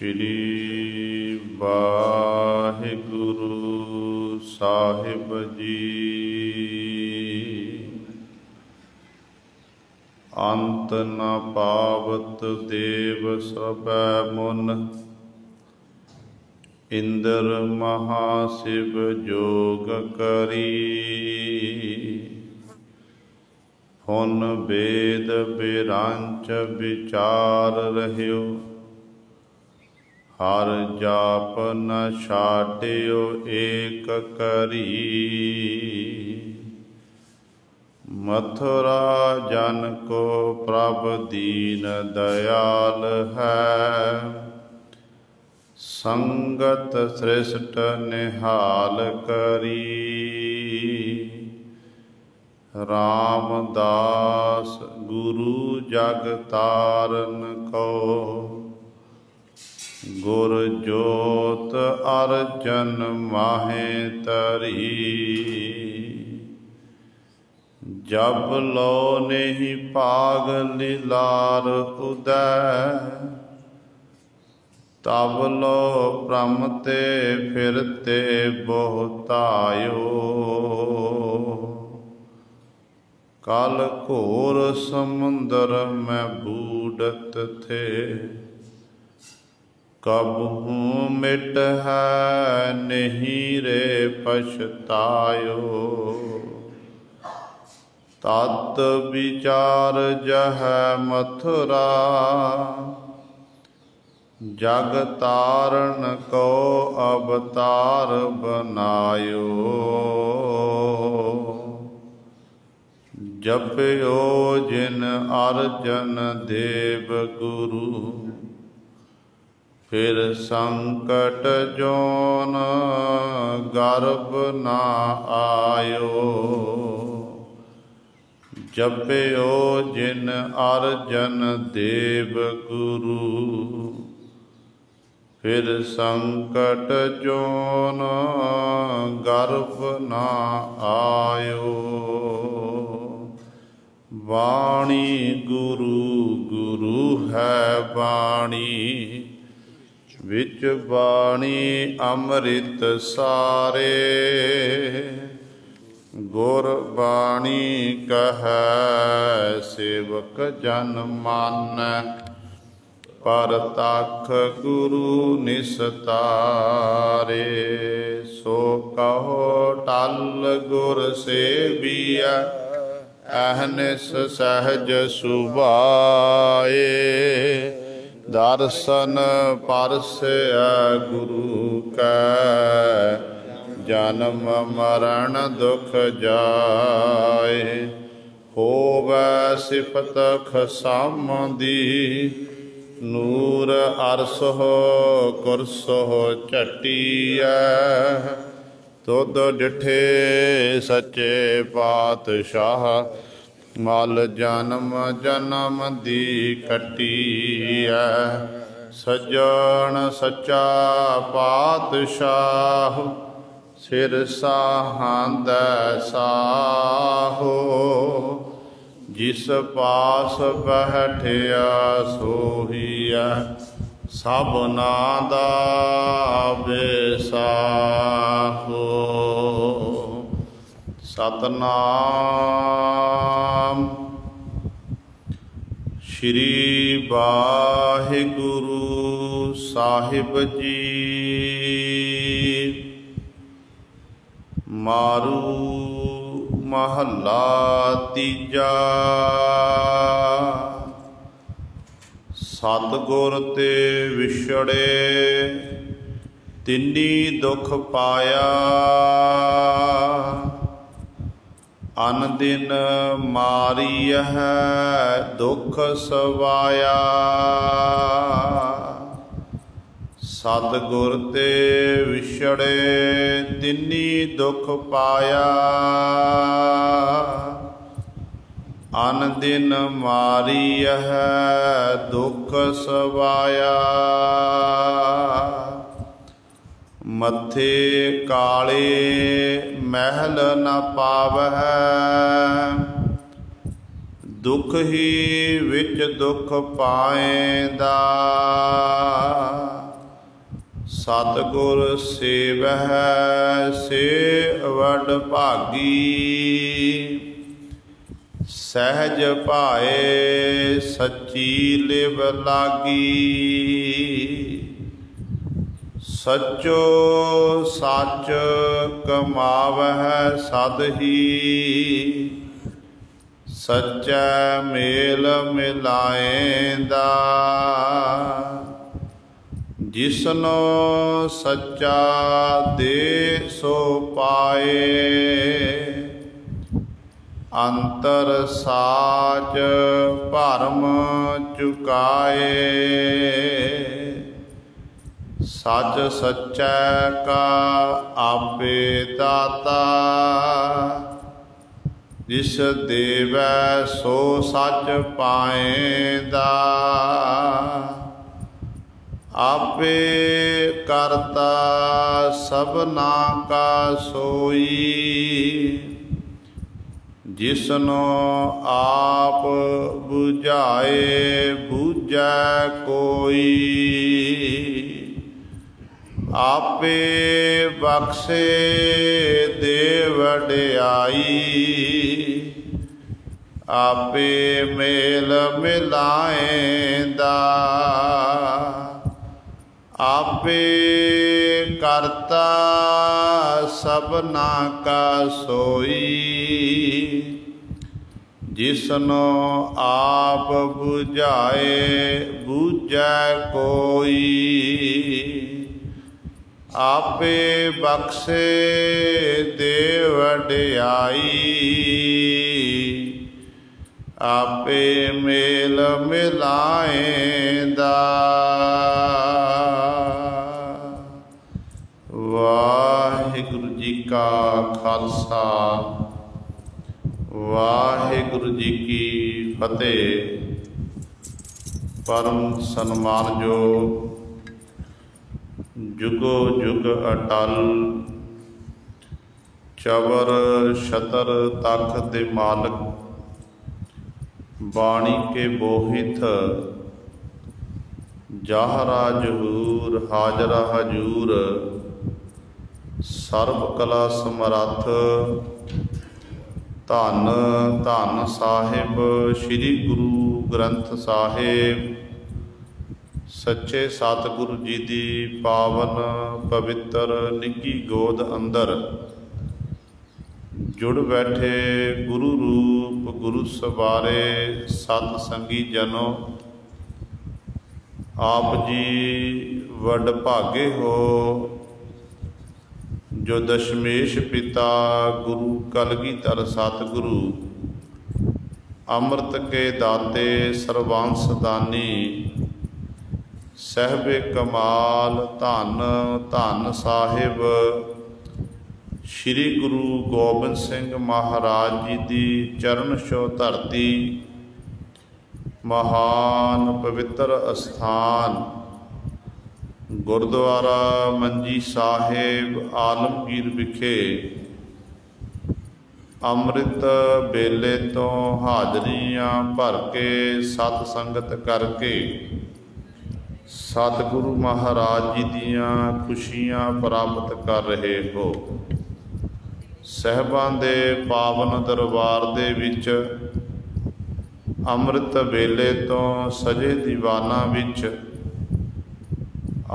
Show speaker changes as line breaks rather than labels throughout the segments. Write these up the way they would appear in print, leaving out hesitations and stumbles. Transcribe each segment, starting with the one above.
श्री वाहिगुरु साहिब जी। अंत न पावत देव सबै मुन, इंद्र महाशिव जोग करी। हुन वेद बिरांच विचार रहियो, हर जाप न छाटियो एक करी। मथुरा जन को प्रभ दीन दयाल है, संगत सृष्ट निहाल करी। रामदास गुरु जग तारन को, गुर जोत अर्जन माहे तरी। जब लो नहीं पाग लीलार उदय, तब लो भ्रमते फिरते बहुतायो। कल घोर समुंदर में बूढ़त थे, कबहू मिट है नहीं रे पछतायो। तत विचार जह मथुरा, जग तारण को अवतार बनायो। जपयो जिन अर्जन देव गुरु, फिर संकट जोन गर्भ ना आयो। जपयो जिन अर्जन देव गुरु, फिर संकट जोन गर्भ ना आयो। वाणी गुरु गुरु है वाणी, विच बाणी अमृत सारे। गुर बाणी कहै सेवक जन मानै, पर तख गुरु निस्तारे। सो कहो टल गुर सेविया, अहनिस सहज सुभाए। दर्शन परसय गुरु कै, जन्म मरण दुख जाए। होवै सिफत खसामदी, नूर अरसो कुरसो चटिया। तुद डिठे सच्चे पातशाह, मल जन्म जन्म दी कटिया। सज्जन सच्चा पातशाह, सिर साहांदै साहो। जिस पास बैठिया सोहिया, सबना दा बेसाहो। सतनाम। श्री वाहिगुरु साहिब जी। मारू महला तीजा, सतगुर ते विछड़े तिन्नी दुख पाया। अन दिन मारियह दुख सवाया। सतगुर ते विछड़े तिन्नी दुख पाया। अन दिन मारियह दुख सवाया। मथे काले महल न पावह, दुख ही विच दुख पाएंदा। सतगुर सेवहै से वड भागी। सहज भाए सच्ची लिव लागी। सचो सच कमावहै सद ही। सच्चै मेल मिलाएंदा। जिसनो सच्चा दे सो पाए। अंतर साच भरम चुकाए। सच सच्चै का आपे दाता। जिस देवै सो सच पाएंदा। आपे करता सबना का सोई। जिसनो आप बुझाए बूझै कोई। आपे बख्शे दे वड्याई। आपे मेल मिलाएंदा। आपे करता सबना का सोई। जिसनो आप बुझाए बूझै कोई। आपे बख्शे दे वड्याई। आपे मेल मिलाएंदा। वाहिगुरु जी का खालसा वाहिगुरु जी की फतेह। परम सन्मानयोग जुगो जुग अटल चवर छतर तख दे मालक। बाणी के बोहित जाहरा जहूर हाजरा हजूर। सर्व कला समरथ धन धन साहिब श्री गुरु ग्रंथ साहिब। सच्चे सतगुरु जी दी पावन पवित्र निੱਘੀ गोद अंदर जुड़ बैठे गुरु रूप गुरु सवारे सत संगी जनो। आप जी वड भागे हो जो दशमेश पिता गुरु कलगीधर सतगुरु। अमृत के दाते सर्वांश दानी। सहबे कमाल धन धन साहिब श्री गुरु गोबिंद सिंह महाराज जी दी चरण छो धरती। महान पवित्र अस्थान गुरुद्वारा मंजी साहिब आलमगीर विखे अमृत बेले तो हाजरियां भर के सत संगत करके सतगुरु महाराज जी दियां खुशियां प्राप्त कर रहे हो। सहबां दे पावन दरबार दे विच अमृत बेले तो सजे दीवाना विच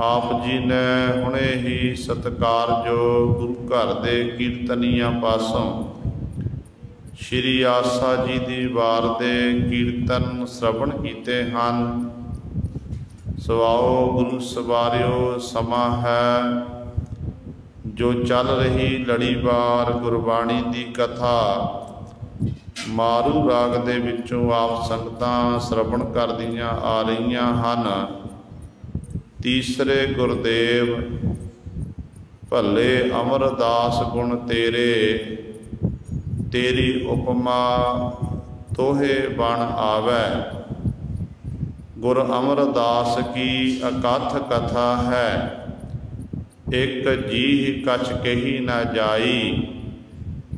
आप जी ने हुणे ही सत्कार जो गुरु घर दे कीर्तनियां पासों श्री आसा जी दी वार दे कीर्तन श्रवण कीते हन। सवाओ गुरु सवारियो समा है जो चल रही लड़ीवार गुरबाणी दी कथा। मारू राग दे विचों आप संगतां श्रवण करदियां आ रहीआं हन। तीसरे गुरदेव भले अमरदास गुण तेरे। तेरी उपमा तोहे बन आवै। गुर अमरदास की अकथ कथा है। एक जीह कछ कही न जाई।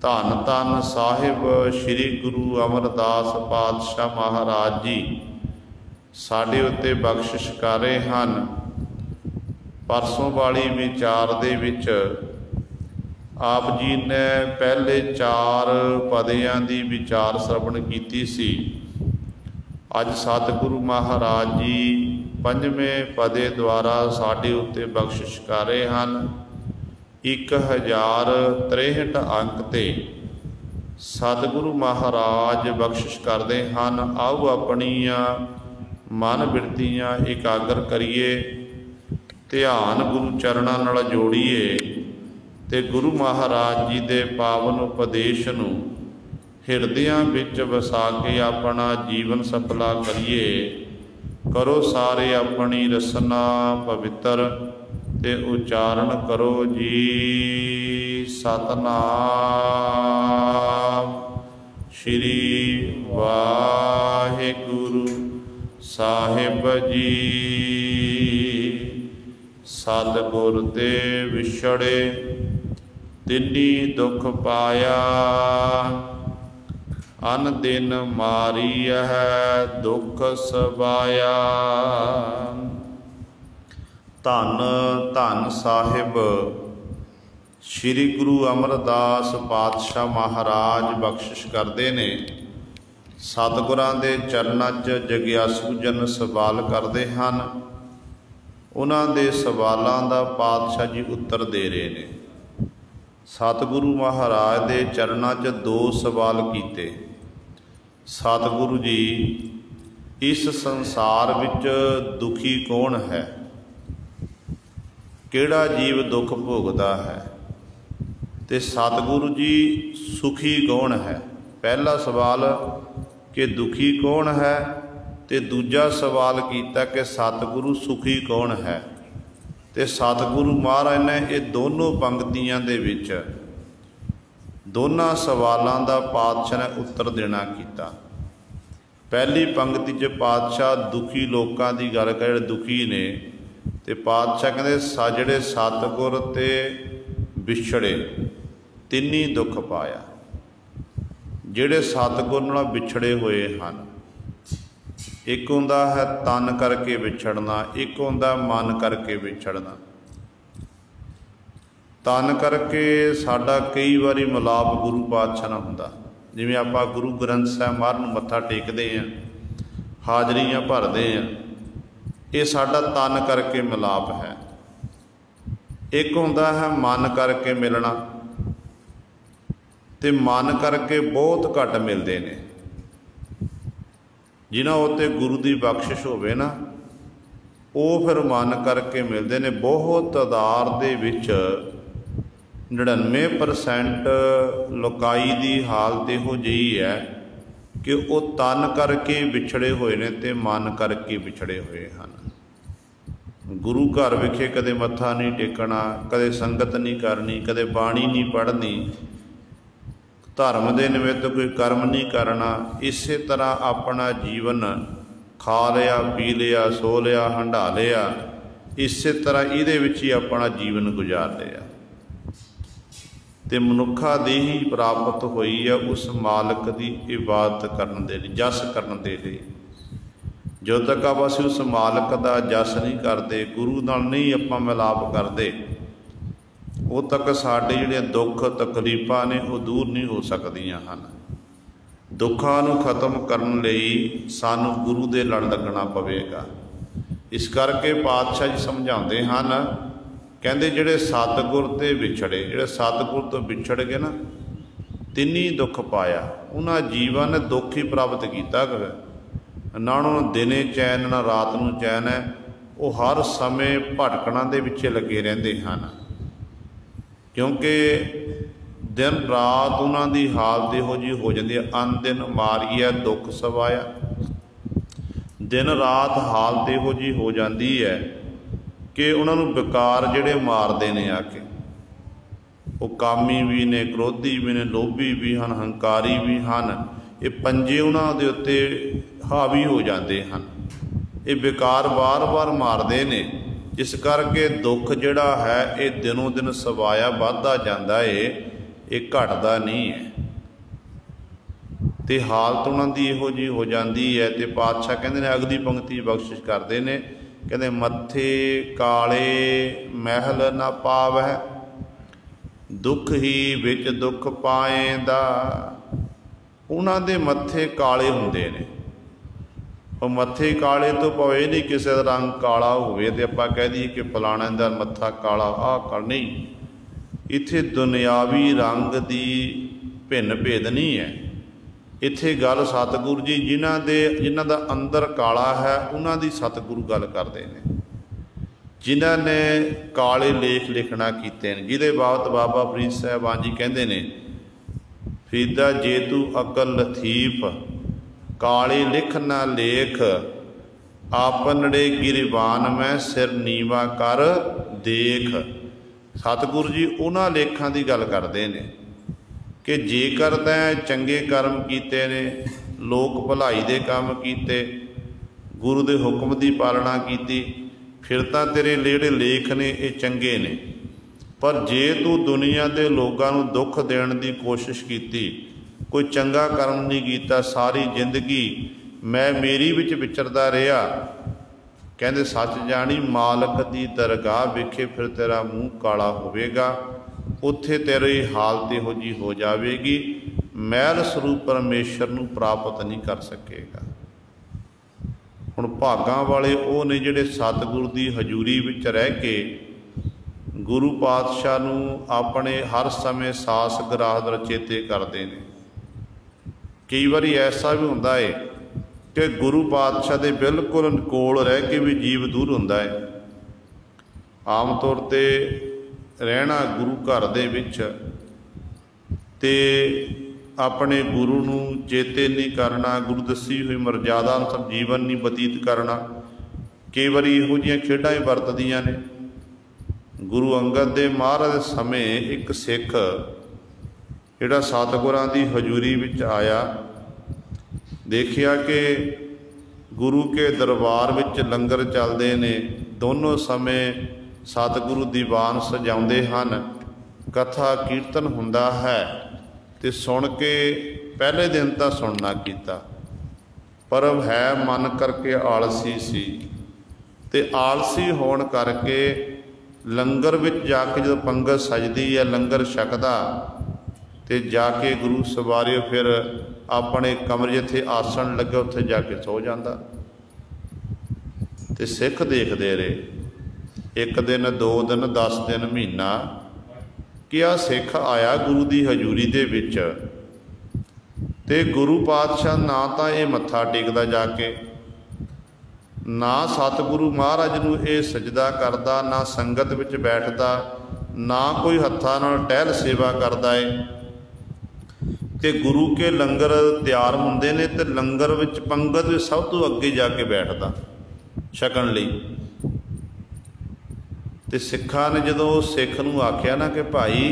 धन धन साहिब श्री गुरु अमरदास पातशाह महाराज जी साडे उत्ते बख्शिश कर रहे हैं। परसों वाली विचार दे विच आप जी ने पहले 4 पदियां दी विचार श्रवण कीती सी। अज सतगुरु महाराज जी 5वें पदे द्वारा साडे उत्ते बख्शिश कर रहे हैं। 1063 अंक ते सतगुरु महाराज बख्शिश करते हैं। आओ अपनिया मन बिरतियां एकाग्र करिए, ध्यान गुरु चरणों नाल जोड़िए ते गुरु महाराज जी दे पावन उपदेश नूं हिरदियां विच वसा के अपना जीवन सफला करिए। करो सारे अपनी रसना पवित्र ते उचारण करो जी सतनाम श्री वाहिगुरु साहिब जी। सतगुर ते विछड़े तिन्नी दुख पाया, अन दिन मारी है दुख सवाया। धन धन साहिब श्री गुरु अमरदास पातशाह महाराज बख्शिश करते ने। सतगुरां दे चरनां च जग्यासू जन सवाल करते हैं। उन्हां दे सवालों का पातशाह जी उत्तर दे रहे ने। सतगुरु महाराज दे चरनां च 2 सवाल कीते। सतगुरु जी इस संसार विच दुखी कौन है, किहड़ा जीव दुख भोगदा है, ते सतगुरु जी सुखी कौन है। पहला सवाल कि दुखी कौन है, ते दूजा सवाल कीता कि सतगुरु सुखी कौन है। ते सतगुरु महाराज ने ये दोनों पंक्तियां दे विच दोनों सवालों का पातशाह ने उत्तर देना कीता। पहली पंक्ति च पातशाह दुखी लोगों की गल कर, दुखी ने ते पातशाह कहते जिहड़े सतगुर ते विछड़े तिन्नी दुख पाया। जिहड़े सतगुर नाल विछड़े हुए हैं, एक हुंदा है तन करके विछड़ना, एक हुंदा मन करके विछड़ना। तन करके साडा कई बारी मिलाप गुरु पातशाह नाल हुंदा। जिवें आपां गुरु ग्रंथ साहिब महाराज नूं मत्था टेकदे हैं, हाजरियां भरदे हैं, ये साडा तन करके मिलाप है। एक हुंदा है मन करके मिलना, ते मन करके बहुत घट मिलते हैं। जिन्हां उत्ते गुरु की बख्शिश होवे ना, वो फिर मन करके मिलते हैं। बहुत तादाद दे विच 99% लोकाई की हालत इहो जिही है कि वो तन करके विछड़े हुए ने ते मन करके विछड़े हुए हैं। गुरु घर विखे कदे मत्था नहीं टेकना, कदे संगत नहीं करनी, कदे बाणी नहीं पढ़नी, धर्म के निमित्त कोई कर्म नहीं करना। इस तरह अपना जीवन खा लिया, पी लिया, सो लिया, हंडा लिया, इस तरह ये ही अपना जीवन गुजार लिया। तो मनुखा दी ही प्राप्त हुई है उस मालक की इबादत करने दे लई, जस करने दे लई। जो तक आप असीं उस मालक का जस नहीं करते, गुरु नाल नहीं आपां मिलाप करते, उद तक साडे जिहड़े दुख तकलीफां ने वो दूर नहीं हो सकदियां हन। दुखां नूं खत्म करन लई सानूं गुरु दे लड़ लगना पवेगा। इस करके पातशाह जी समझाते हैं, कहते जिहड़े सतगुर ते विछड़े, जिहड़े सतगुर तो विछड़ गए ना, तिन्नी दुख पाया। उन्हां जीवां ने दुख ही प्राप्त कीता। ना उन्होंने दिने चैन ना रात नूं चैन है, वो हर समय भटकणा दे विच लगे रहिंदे हन। क्योंकि दिन रात उन्होंने की हालत इहो जी हो जाती है, अन दिन मारिया दुख सवाया। दिन रात हालत इहो जी हो जाती है कि उन्होंने बेकार जिहड़े मारते ने आके, वो कामी भी ने, क्रोधी भी ने, लोभी भी हैं, हंकारी भी हैं। ये पंजे उन्होंने उत्ते हावी हो जाते हैं। ये बेकार बार बार मारते हैं, जिस करके दुख जिहड़ा है ये दिनों दिन सवाया वधदा जांदा है, ये घटदा नहीं है। तो हालत उन्होंने इहो जी हो जाती है। तो पातशाह कहते हैं अगली पंक्ति बख्शिश करते हैं कहते मत्थे काले महल न पावै, दुख ही विच दुख पाएंदा। उन्हां दे मत्थे काले हुंदे ने। ਉਹ ਮੱਥੇ ਕਾਲੇ ਤੋਂ ਭਾਵੇਂ नहीं किसी का रंग काला ਹੋਵੇ ਤੇ ਆਪਾਂ ਕਹਿ ਦਈਏ कि फलाणे ਦਾ ਮੱਥਾ ਕਾਲਾ ਆਹ नहीं। ਇੱਥੇ ਦੁਨਿਆਵੀ ਰੰਗ ਦੀ ਭਿੰਨ ਭੇਦ ਨਹੀਂ ਹੈ। ਇੱਥੇ ਗੱਲ ਸਤਿਗੁਰੂ ਜੀ ਜਿਨ੍ਹਾਂ ਦਾ ਅੰਦਰ ਕਾਲਾ ਹੈ ਉਹਨਾਂ ਦੀ ਸਤਿਗੁਰੂ ਗੱਲ ਕਰਦੇ ਨੇ, ਜਿਨ੍ਹਾਂ ਨੇ ਕਾਲੇ ਲੇਖ ਲਿਖਣਾ ਕੀਤੇ ਨੇ, ਜਿਹਦੇ ਬਾਬਤ ਬਾਬਾ ਫਰੀਦ ਸਾਹਿਬਾਨ ਜੀ ਕਹਿੰਦੇ ਨੇ, ਫਰੀਦਾ ਜੇ ਤੂੰ ਅਕਲ ਲਥੀਫ काले लिख न लेख, आपनड़े गिरबान में सिर नीवा कर देख। सतगुरु जी उन्हां लेखां की गल करते हैं कि जेकर तैं चंगे कर्म कीते ने, लोक भलाई दे काम कीते, गुरु दे हुक्म की पालना की, फिर तां तेरे ਜਿਹੜੇ लेख ने ये चंगे ने। पर जे तू दुनिया के लोगों को दुख देने की कोशिश की, कोई चंगा कर्म नहीं किया, सारी जिंदगी मैं मेरी विच विचरदा रहा, कहते सच जानी मालक की दरगाह विखे फिर तेरा मूँह काला होवेगा, उत्थे तेरी हालत इहो जी हो जाएगी, मैल स्वरूप परमेश्वर नूं प्राप्त नहीं कर सकेगा। हुण भागां वाले वो ने जिहड़े सतगुरु की हजूरी विच रह के गुरु पातशाह नूं अपने हर समय सास गराहत चेते करते हैं। कई बार ऐसा भी होंदा है कि गुरु पातशाह के बिल्कुल कोल रह के भी जीव दूर होंदा है। आम तौर पर रहना गुरु घर दे विच ते अपने गुरु नूं चेते नहीं करना, गुरु दसी हुई मर्यादा अनुसार जीवन नहीं बतीत करना, कई बार इहो जिहियां खेडां ही वरतदियां ने। गुरु अंगद दे महाराज दे समय एक सिख जिहड़ा सतगुरां दी हजूरी विच आया, देखिया कि गुरु के दरबार विच लंगर चलदे ने, दोनों समय सतगुरु दीवान सजाउंदे हन, कथा कीर्तन हुंदा है, ते सुन के पहले दिन तो सुनना कीता, पर है मन करके आलसी सी, ते आलसी होण करके लंगर विच जाके जो पंगत सजदी है, लंगर छकदा ते जाके गुरु सवारियो फिर अपने कमरे जिथे आसन लगे उत्थे जाके सो जाता। ते सिख देखते रहे, एक दिन, 2 दिन, 10 दिन, महीना, कि आ सिख आया गुरु की हजूरी दे विच ते गुरु पातशाह ना तो ये मत्था टेकदा जाके, ना सतगुरु महाराज नूं ये सजदा करदा, ना संगत विच बैठदा, ना कोई हत्थां नाल टहल सेवा करदा है। ते गुरु के लंगर तैयार होंदे ने ते लंगर विच पंगत विच सब तो अगे जाके बैठदा छकण लई। ते सिखां ने जदों सिख नूं आख्या ना कि भाई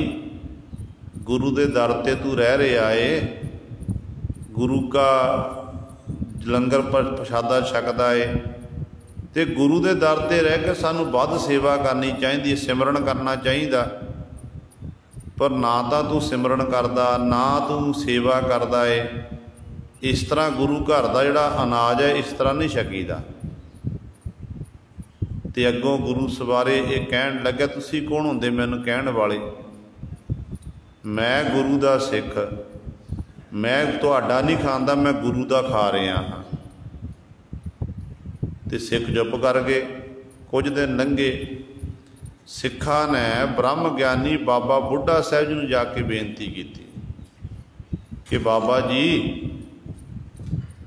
गुरु दे दर ते तू रह रहा है, गुरु का लंगर प्रशादा छकदा है, ते गुरु दे दर ते रह के सानूं वध सेवा करनी चाहिए, सिमरन करना चाहिए, पर ना तो तू सिमरन करदा, ना तू सेवा करदा है। इस तरह गुरु घर का जिहड़ा अनाज है इस तरह नहीं छकीदा। ते अगों गुरु सवारे ये कहन लगे, तुसीं कौन हुंदे मैनूं कहण वाले? मैं गुरु दा सिख, मैं तुहाडा नहीं खांदा, मैं गुरु दा खा रहा हाँ। ते सिख चुप कर गए। कुछ दिन लंघे, सिखा ने ब्रह्म ज्ञानी बाबा बुढ़ा साहब जी ने जाके बेनती की कि बाबा जी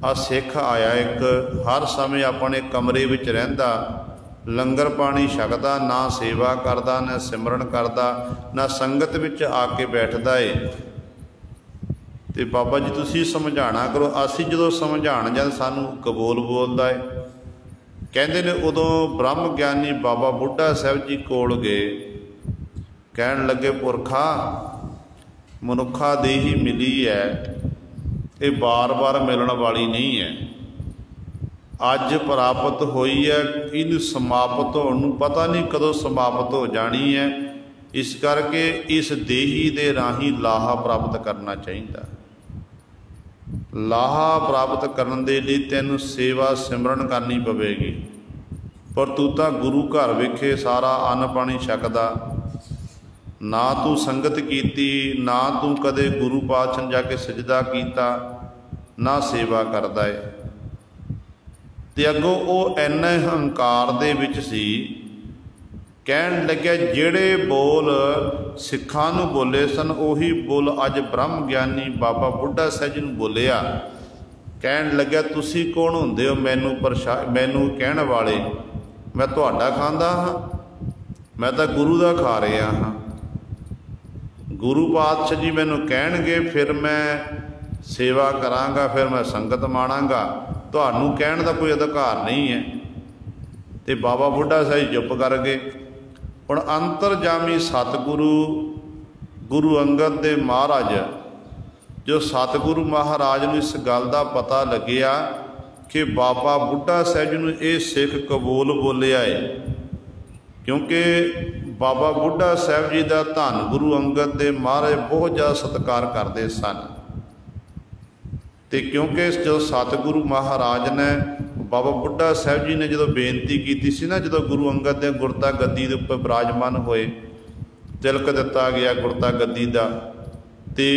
आ सिख आया एक, हर समय अपने कमरे विच रहिंदा, लंगर पानी छकदा, ना सेवा करदा, ना सिमरन करदा, ना संगत विच आके बैठदा है। ते बाबा जी तुसीं समझाना करो। असीं जदों समझाण जां सानूं कबूल बोलदा है। कहते ने उदों ब्रह्म ज्ञानी बाबा बुढ़ा साहब जी कोल गए, कहन लगे पुरखा मनुखा दे ही मिली है, ये बार बार मिलने वाली नहीं है, अज प्राप्त हुई है, इन समाप्त होने नूं पता नहीं कदों समाप्त हो जानी है। इस करके इस देही दे राही लाहा प्राप्त करना चाहिए। लाहा प्राप्त करने के लिए तेन सेवा सिमरन करनी पवेगी। पर तू तो गुरु घर विखे सारा अन्न पानी छकदा, ना तू संगत कीती, ना तू कदे गुरु पातशाह जाके सजदा कीता, ना सेवा करदा है। ते अगों वो इन्ने हंकार दे विच सी, कहन लग्या जिहड़े बोल सिखां नूं बोले सन उही बोल अज ब्रह्म ज्ञानी बाबा बुढ़ा साहिब जी नूं बोलिया। कहन लग्या तुसी कौन हुंदे हो मैनू कहण वाले, मैं तुहाडा खांदा हाँ, मैं तो गुरु दा खा रहा हाँ। गुरु पातशाह जी मैनू कहणगे फिर मैं सेवा करांगा, फिर मैं संगत माणांगा, तुहानू कहण दा कोई अधिकार नहीं है। ते बाबा बुढ़ा साहिब चुप कर गए। हुण अंतरजामी सतगुरु गुरु अंगद दे महाराज, जो सतगुरु महाराज नूं इस गल दा पता लग्या कि बाबा बुढ़ा साहिब जी नूं ये सिख कबूल बोलिया है, क्योंकि बाबा बुढ़ा साहिब जी का धन गुरु अंगद दे महाराज बहुत ज़्यादा सत्कार करते सन। ते क्योंकि जो सतगुरु महाराज ने बाबा बुढ़ा साहिब जी ने जो बेनती की सी ना, जो गुरु अंगद दे गुरता गद्दी के उपर विराजमान होए, तिलक दिता गया गुरता गद्दी का, ते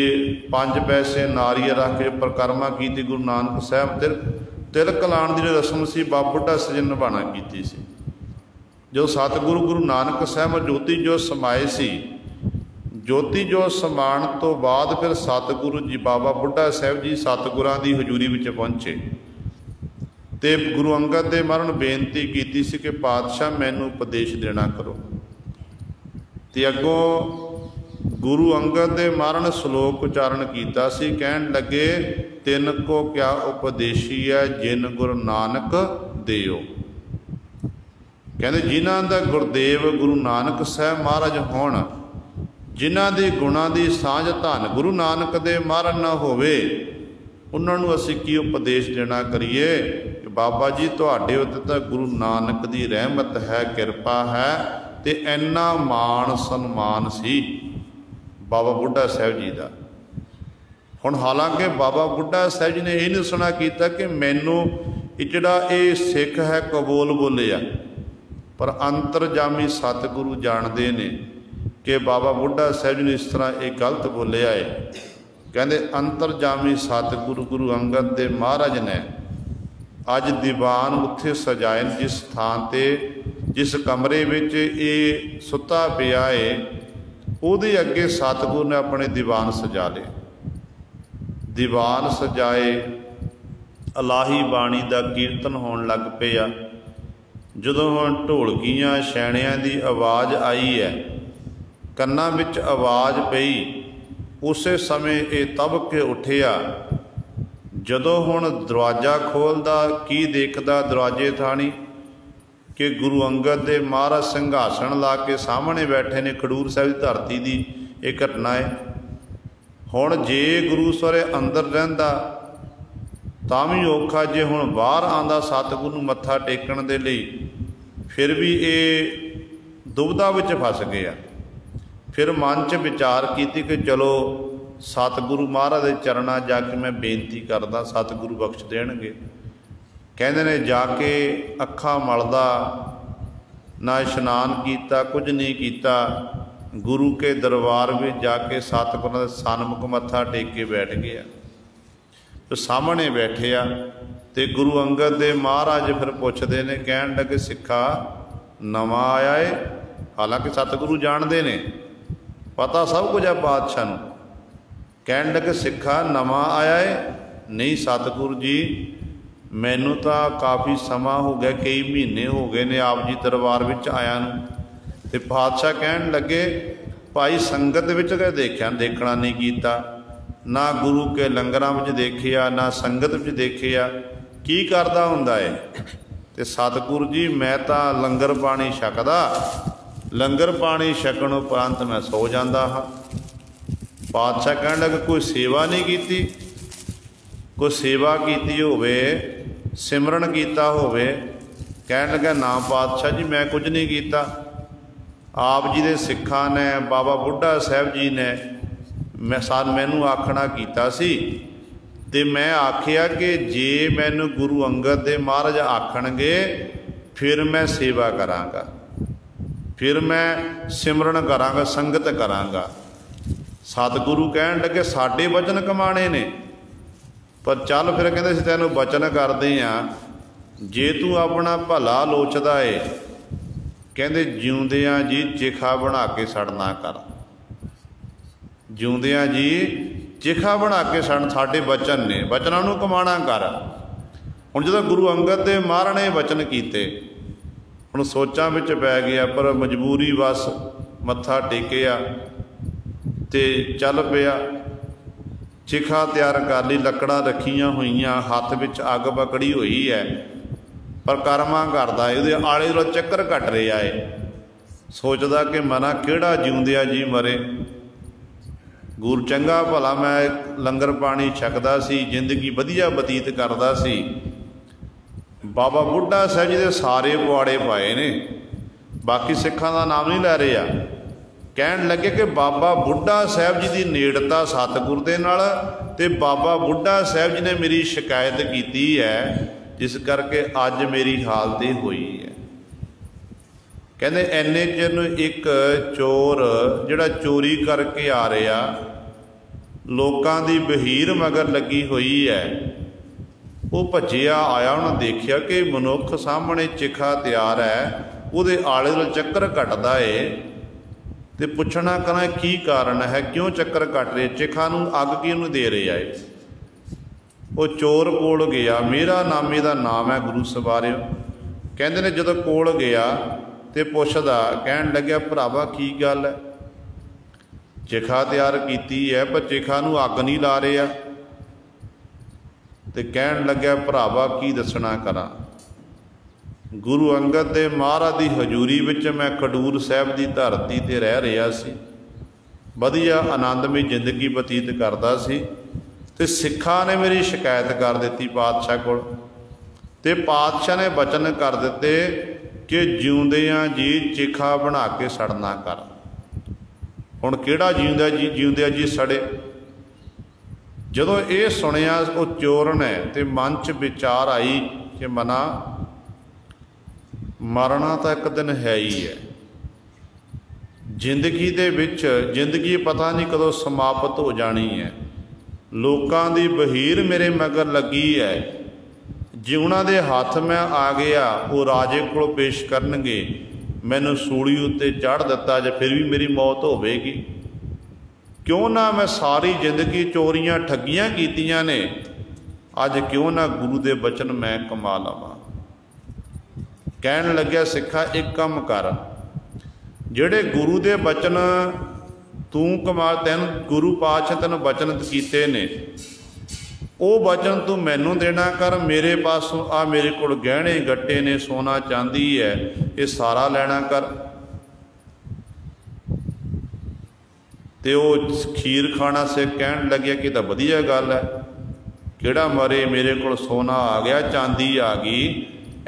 5 पैसे नारियल रख के परिक्रमा की गुरु नानक साहब तिलक लाण की रस्म से बाबा बुढ़ा साहिब जी ने निभाना की सी। जो सतगुरु गुरु नानक साहब ज्योति जो समाए सी, ज्योति जो समान तो बाद फिर सतगुरु जी बाबा बुढ़ा साहिब जी सतगुरां की हजूरी में पहुँचे, तो गुरु अंगद देव महाराज ने बेनती की सी कि पातशाह मैनू उपदेश देना करो। तो अगों गुरु अंगद देव महाराज ने श्लोक उच्चारण किया सी, कहन लगे तिन को क्या उपदेशी है जिन गुरु नानक देओ। कहते जिन्हां दा गुरदेव गुरु नानक साहब महाराज होण, जिन्हां दे गुणां दी सांझ धन गुरु नानक देव महाराज ना होवे, उन्हां नूं असीं की उपदेश देना करिए कि बाबा जी तुहाडे उत्ते तां गुरु नानक दी रहमत है, किरपा है, ते इन्ना मान सन्मान सी बाबा बुढ़ा साहिब जी का। हुण हालांकि बाबा बुढ़ा साहिब जी ने यह नहीं सुना किया कि मैनू जिहड़ा ये सिख है कबूल बोलिया, पर अंतरजामी सतगुरु जानते ने कि बाबा बुढ़ा साहिब जी ने इस तरह ये गलत बोलिया है। कहते अंतरजामी सतगुरु गुरु अंगद देव महाराज ने अज दीवान उत्थे सजाए, जिस थान ते जिस कमरे विच ये सुता पिया है उहदे अगे सतगुरु ने अपने दीवान सजा ले। दीवान सजाए, अलाही बाणी का कीर्तन होण लग पिया। जदों हुण ढोलकियां छैणियां की आवाज़ आई है, कन्नां विच आवाज़ पई, उस समय ये तब के उठिया। जदों हुण दरवाजा खोलदा की देखदा दरवाजे थाणी कि गुरु अंगद देव महाराज संघासन ला के सामने बैठे ने। खडूर साहिब की धरती की एक घटना है। हुण जे गुरु सरे अंदर रहिंदा तां भी औखा, जे हुण बाहर आंदा सतगुरु नूं मत्था टेकण दे लई, फिर भी ये दुविधा विच फस गया। फिर मन च विचार कीती कि चलो सतगुरु महाराज के चरणा जाके मैं बेनती करदा, सतगुरु बख्श देणगे। कहते ने जाके अखा मलदा, ना इशनान किया, कुछ नहीं किया, गुरु के दरबार में जाके सतगुरां दे सन्मुख मत्था टेक के बैठ गया। तो सामने बैठे आ ते गुरु अंगद देव महाराज फिर पुछदे ने, कहण लगे सिक्खा नवा आया है। हालांकि सतगुरु जानते ने, पता सब कुछ है पातशाह नूं। कहण लगे सिक्खा नवा आया है? नहीं सतगुरु जी, मैनू तो काफ़ी समा हो गया, कई महीने हो गए ने आप जी दरबार विच आया नूं। ते पातशाह कहण लगे भाई संगत विच गए देखना नहीं कीता, ना गुरु के लंगरां विच देखिया, ना संगत विच देखिया, की करदा हुंदा है। ते सतगुरु जी मैं तो लंगर पानी छकदा, लंगर पानी छकण उपरंत मैं सो जांदा हाँ। पातशाह कहण लगे कोई सेवा नहीं कीती? कोई सेवा कीती होवे, सिमरन कीता होवे? कहण लगा ना पातशाह जी मैं कुछ नहीं कीता। आप जी दे सिखां ने, बाबा बुढ़ा साहिब जी ने मैनू आखना कीता सी, ते मैं आखिया कि जे मैनू गुरु अंगद देव महाराज आखणगे फिर मैं सेवा करांगा, फिर मैं सिमरन करांगा, संगत करांगा। सतगुरु कहन लगे साडे वचन कमाने ने, पर चल फिर कहते असीं तैनूं वचन करदे हां, जे तू अपना भला लोचदा है कहते जिउंदियां जी चिखा बना के सड़ना कर। जिउंदियां जी चिखा बना के सड़न साडे वचन ने, वचनां नूं कमाणा कर। हुण जदों गुरु अंगद देव महाराज ने वचन कीते, हुण सोचां विच पै गया, पर मजबूरी बस मत्था टेकिया ते चल पिया। चिखा तैयार कर ली, लकड़ां रखीआं होईआं, हत्थ विच अग पकड़ी होई है, पर कर्मा करदा इहदे आले दुआले चक्कर कट रिहा है। सोचदा कि मना किहड़ा जिउंदिया जी मरे। गुर चंगा भला मैं लंगर पानी छकदा सी, जिंदगी वधिया बतीत करदा सी। बाबा बुढ़ा साहब जी दे सारे पुआड़े पाए ने, बाकी सिखां दा नाम नहीं लै रहे। कहन लगे कि बाबा बुढ़ा साहब जी की नेड़ता सतगुर दे नाल ते बाबा बुढ़ा साहब जी ने मेरी शिकायत की है, जिस करके अज मेरी हालत ये हुई है। कहते इन्ने चिर नूं एक चोर जिहड़ा चोरी करके आ रहा, लोकां दी बहीर मगर लगी हुई है, वो भज्जिया आया, उन्हें देखिया कि मनुख सामने चिखा तैयार है, उहदे आले दुआले चक्कर कटदा है, ते पुछना करा की कारण है, क्यों चक्कर कट रहे, चिखा नूं अग किहनूं दे रहा है। वो चोर कोल गया, मेरा नामे दा नाम है गुरु सवारियो। कहते ने जदों कोल गया तो पुछदा, कहन लग्या भरावा की गल है, चिखा तैयार की है पर चिखा नूं अग नहीं ला रहा। तो कहन लग्या भरावा की दसना करा। गुरु अंगद देव महाराज की हजूरी विच मैं खडूर साहब की धरती ते रह रहा सी, वधिया आनंदमई जिंदगी बतीत करदा सी, ते सिखा ने मेरी शिकायत कर दी पातशाह कोल, ते पातशाह ने वचन कर दिते कि जिउंदियां जी चिखा बना के सड़ना कर। हुण किहड़ा जिउंदिया जी सड़े। जदों ये सुनिया वो चोर ने, ते मन च विचार आई कि मना मरना तो एक दिन है ही है, जिंदगी दे विच जिंदगी पता नहीं कदों समाप्त हो जानी है। लोकां दी बहीर मेरे मगर लगी है, जिउणा दे हाथ मैं आ गया, वो राजे को पेश करनगे, मैनू सूली उत्ते चढ़ दिता, जे फिर भी मेरी मौत होवेगी। क्यों ना मैं सारी जिंदगी चोरियां ठगियां कीतियां ने, अज क्यों ना गुरु दे बचन मैं कमा लवां। कहन लग्या सिखा एक काम कर, जिहड़े गुरु दे बचन तू कमा, तैन गुरु पातशाह तेन बचन कीते ने, वो बचन तू मैनू देना कर। मेरे पासों आ मेरे कोल गहने गट्टे ने, सोना चांदी है, ये सारा लेना कर। ते वो खीर खाना से कहन लग्या कि तां वधिया गल है, किहड़ा मरे, मेरे कोल सोना आ गया, चांदी आ गई,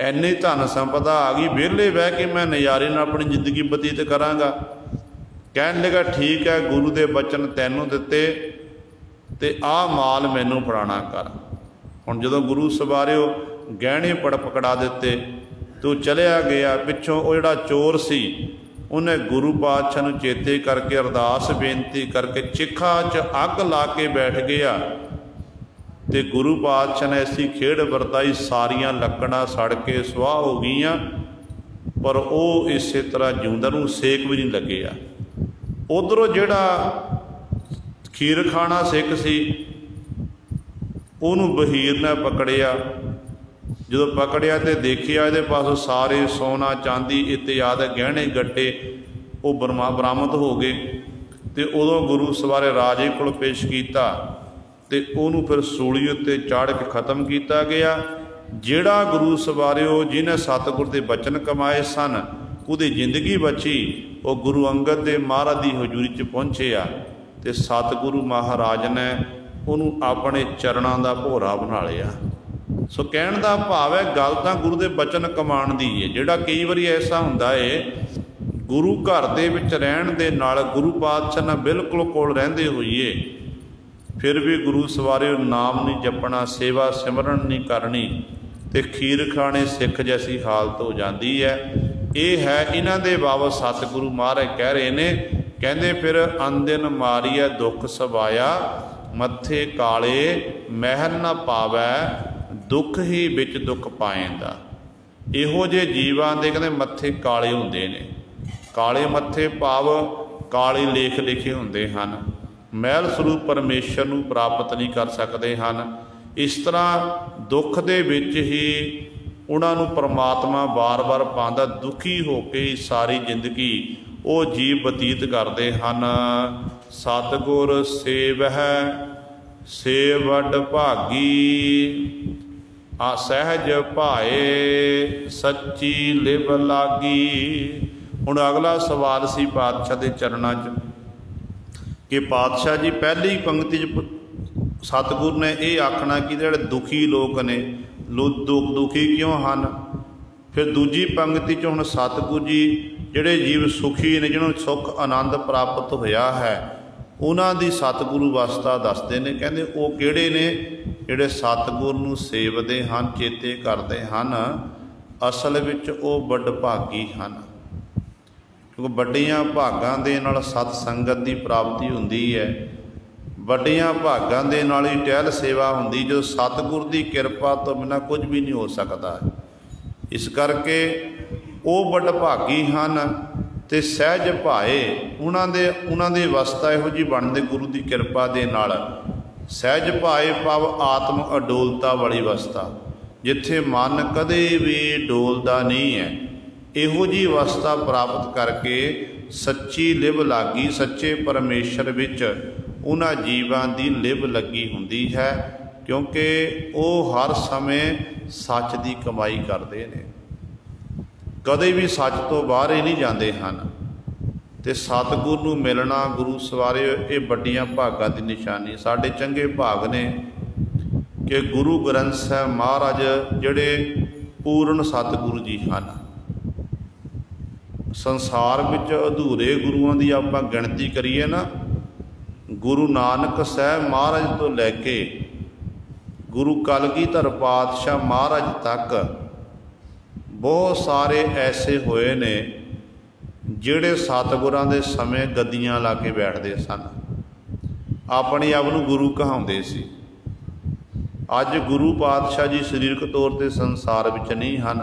इन्नी धन संपदा आ गई, विहले बह के मैं नज़ारे नाल अपनी जिंदगी बतीत करांगा। कहन लगा ठीक है, गुरु दे बचन तैनूं दिते ते आ माल मैनू फड़ाना कर। हुण जदों गुरु सवारियो गहने पकड़ा दिते तो चलिया गया। पिछों वो जिहड़ा चोर सी, उन्हें गुरु पातशाह नूं चेते करके अरदास बेनती करके चिखा च अग ला के बैठ गया। ते गुरु पातशाह ने ऐसी खेड़ वरताई, सारियां लकड़ां सड़ के सुआह हो गईयां, पर वो इस तरह जिउंदा नूं सेक भी नहीं लग्या। उधरों जिहड़ा खीर खाना सिख सी, उहनूं बहीर ने पकड़िया। जो पकड़िया तो देखिया ये पासों सारे सोना चांदी इत्यादि गहने गट्टे वो बरामद हो गए। तो उदों गुरु सवारे राजे को पेश किया, तो उन्होंने फिर सूली उत्ते चाड़ के खत्म किया गया। जिहड़ा गुरु सवारियो जिन्हें सतगुर के बचन कमाए सन, उहदी जिंदगी बची, वो गुरु अंगद देव महाराज की हजूरी च पहुँचे आ, तो सतगुरु महाराज ने उन्होंने अपने चरणों का भोरा बना लिया। सो कहण दा भाव है, गल तां गुरु दे बचन कमाण दी है। जिहड़ा कई वारी ऐसा हुंदा है, गुरु घर दे विच रहण दे नाल गुरु पातशाह नाल बिल्कुल कोल रहिंदे होइए, फिर भी गुरु सवारे नाम नहीं जपना, सेवा सिमरन नहीं करनी, ਤੇ खीर खाने सिख जैसी हालत हो जाती है। ये है इन्हां दे बाबत सतगुरु महाराज कह रहे ने, कहंदे फिर अनदिन मारिया दुख सवाया, मत्थे काले महल न पावै, दुख ही बिच दुख पाएंदा। इहो जे जीवां दे कहंदे मत्थे काले हुंदे ने, काले मत्थे भाव काले लेख लिखे हुंदे हन, महल स्वरूप परमेश्वर नूं प्राप्त नहीं कर सकते हैं। इस तरह दुख दे विच ही उन्हां नूं परमात्मा बार बार पांदा, दुखी होके सारी जिंदगी वो जीव बतीत करते हैं। सतगुर सेवह से वड भागी, सहज भाए सच्ची लिव लागी। हुण अगला सवाल सी पातशाह के चरणों च कि पातशाह जी पहली पंक्ति सतगुरु ने यह आखना कि जिहड़े दुखी लोग ने दुखी क्यों हैं। फिर दूजी पंक्ति च हुण सतगुरु जी जिहड़े जीव सुखी ने, जिन्होंने सुख आनंद प्राप्त होया है, उन्हां दी सतगुरु अवस्था दसदे ने। कहंदे वो किहड़े ने जिहड़े सतगुरु नूं सेवदे हन, चेते करदे हन, असल विच वो बड़ भागी हन। क्योंकि वड्डियां भागां दे नाल सत संगत की प्राप्ति हुंदी है, वड्डियां भागां दे नाल ही टहल सेवा हुंदी, जो सतगुर की किरपा तो बिना कुछ भी नहीं हो सकता। इस करके वो बड़ भागी हन ते सहज भाए, उन्हां दे अवस्था इहो जी बनदे गुरु की किरपा दे नाल। सहज भाए भाव आत्म अडोलता वाली अवस्था, जिथे मन कदे भी डोलदा नहीं है, इहो जी अवस्था प्राप्त करके सच्ची लिव लागी, सच्चे परमेश्वर विच उन्हां जीवां दी लिव लगी हुंदी है। क्योंकि वो हर समय सच की कमाई करते हैं, कदे भी सच तो बाहर ही नहीं जाते हैं। तो सतगुरु नूं मिलना गुरु सवारे ये वड्डियां भागां दी निशानी। साडे चंगे भाग ने कि गुरु ग्रंथ साहिब महाराज जिहड़े पूर्ण सतगुरु जी हैं। संसार विच अधूरे गुरुआं दी आपां गिणती करिए ना, गुरु नानक साहब महाराज तो लैके गुरु कलगीधर पातशाह महाराज तक बहुत सारे ऐसे होए ने जिहड़े सतगुरां दे समय गद्दियां ला के बैठते सन, अपने आप नूं गुरु कहाउंदे सी। अज गुरु पातशाह जी सरीरक तौर पर संसार विच नहीं हन,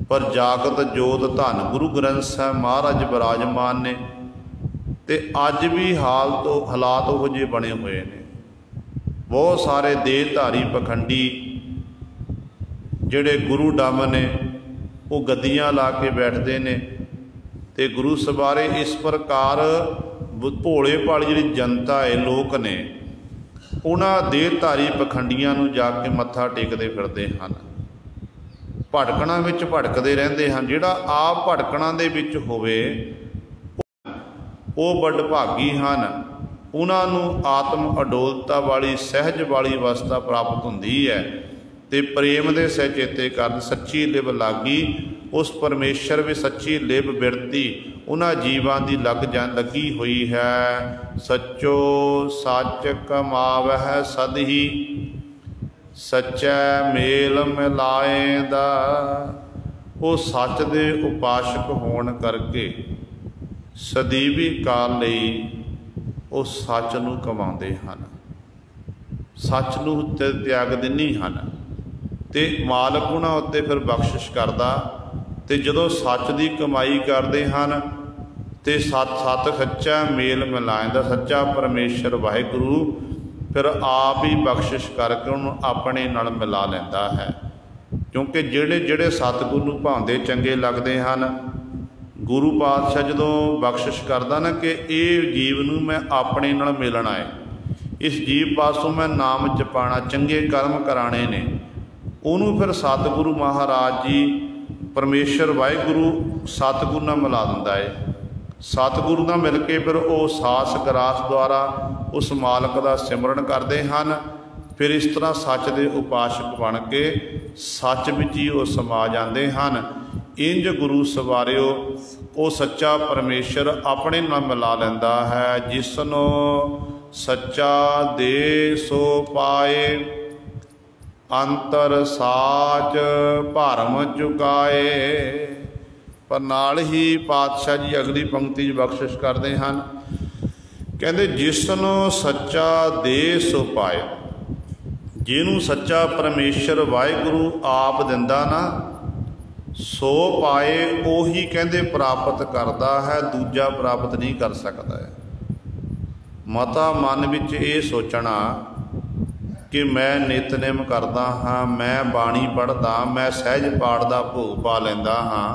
पर जागत जोत धन गुरु ग्रंथ साहिब महाराज विराजमान ने। ते अज भी हालात उहो जिहे बने हुए ने। बहुत सारे देहधारी पखंडी जिहड़े गुरु डम ने वो गद्दियां ला के बैठते ने, ते गुरु सवारे इस प्रकार भोले भाली जिहड़ी जनता है, लोक ने, उन्हां देहधारी पखंडियां नूं जाके मत्था टेकदे फिरदे हन, भटकणा विच भटकदे रहिंदे हन। जिहड़ा आप भटकणा दे विच होवे वो बड़ भागी हैं, उन्होंने आत्म अडोलता वाली सहज वाली अवस्था प्राप्त होंदी है। तो प्रेम दे सह चेते कर सच्ची लिव लागी, उस परमेश्वर भी सच्ची लिव बिरती उन्हां जीवां दी लगी हुई है। सच्चो सच कमावह सदही, सच्चै मेल मिलाएंदा। वो सच दे उपासक होण करके सदीवी काल लई वो सच नूं कमाउंदे हन, सच नूं त्यागदे नहीं हन। ते मालक उन्हां उत्ते फिर बख्शिश करदा। ते जदों सच की कमाई करते हैं तो सत सच्चा मेल मिलाएंदा, सच्चा परमेश्वर वाहिगुरू फिर आप ही बख्शिश करके उन्होंने अपने नाल मिला लैंदा है। क्योंकि जिहड़े जिहड़े सतगुरू नूं भांदे चंगे लगते हैं, गुरु पातशाह जदों बख्शिश करदा ना कि ये जीव नूं मैं अपने नाल मिलना है, इस जीव पासों मैं नाम जपाना, चंगे कर्म कराने ने, उन्होंने फिर सतगुरु महाराज जी परमेश्वर वाहिगुरू सतगुरु नाल मिला दिंदा है। सतगुरु नाल मिल के फिर वो सास गरास द्वारा उस मालक का सिमरन करते हैं। फिर इस तरह सच के उपासक बन के सच विच ही वो समा जाते हैं। इंज गुरु सवारिओ वो सच्चा परमेश्वर अपने नाल मिला लैंदा है। जिसनों सच्चा दे सो पाए, अंतर साच भरम चुकाए। पर नाल ही पातशाह जी अगली पंक्ति बख्शिश करते हैं, कहते जिसनों सच्चा दे सो पाए। जिन्हों सच्चा परमेश्वर वाहिगुरु आप दिंदा ना, सो पाए उही कहते प्राप्त करता है, दूजा प्राप्त नहीं कर सकता है। मता मन विच ये सोचना कि मैं नितनेम करदा हाँ, मैं बाणी पढ़दा, मैं सहज पाठ दा भोग पा लैंदा हाँ,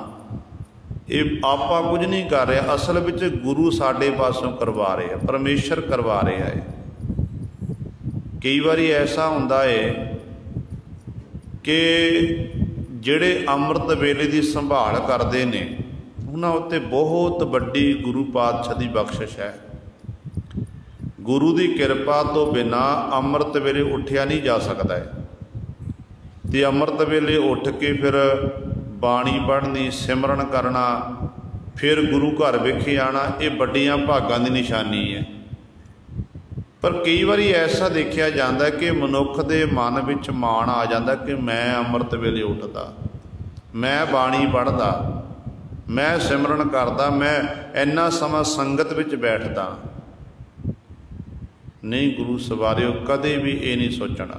ये आपां कुछ नहीं कर रहे, असल विच गुरु साडे पासों करवा रहे हैं, परमेश्वर करवा रहे हैं। कई बारी ऐसा हुंदा है कि जिहड़े अमृत वेले की संभाल करते हैं उन्हां उत्ते बहुत वड्डी गुरु पातशाह की बख्शिश है। गुरु की किरपा तो बिना अमृत वेले उठिया नहीं जा सकता है, तो अमृत वेले उठ के फिर बाणी पढ़नी, सिमरन करना, फिर गुरु घर विखे आना, ये वड्डियां भागां की निशानी है। पर कई बार ऐसा देखा जाता है कि मनुख के मन विच माण आ जाता कि मैं अमृत वेले उठदा, मैं बाणी पढ़दा, मैं सिमरन करदा, मैं इन्ना समा संगत विच बैठदा। नहीं गुरु सवारियो, कदे भी ये नहीं सोचना।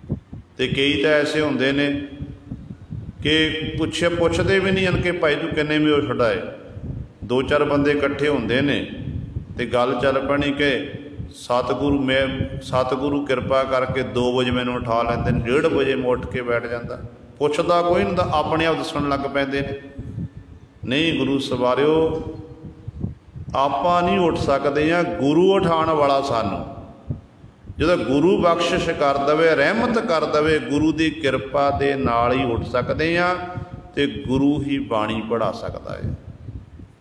तो कई तो ऐसे होंदे ने कि पुछते भी नहीं कि भाई तू किन्ने भी उठ छड़ाए। दो चार बंदे इकट्ठे होंदे ने ते गल चल पैनी कि सतगुरु कृपा करके 2 बजे मैनू उठा लेंदे ने, 1:30 बजे मैं उठ के बैठ जाता। पुछदा कोई नहीं, अपने आप दसण लग पैंदे ने। नहीं गुरु सवारियो, आपां नहीं उठ सकते हैं, गुरु उठाण वाला सानू जो गुरु बख्शिश कर दवे, रहमत कर दवे, गुरु की किरपा के नाल ही उठ सकते हैं, तो गुरु ही बाणी पढ़ा सकता है।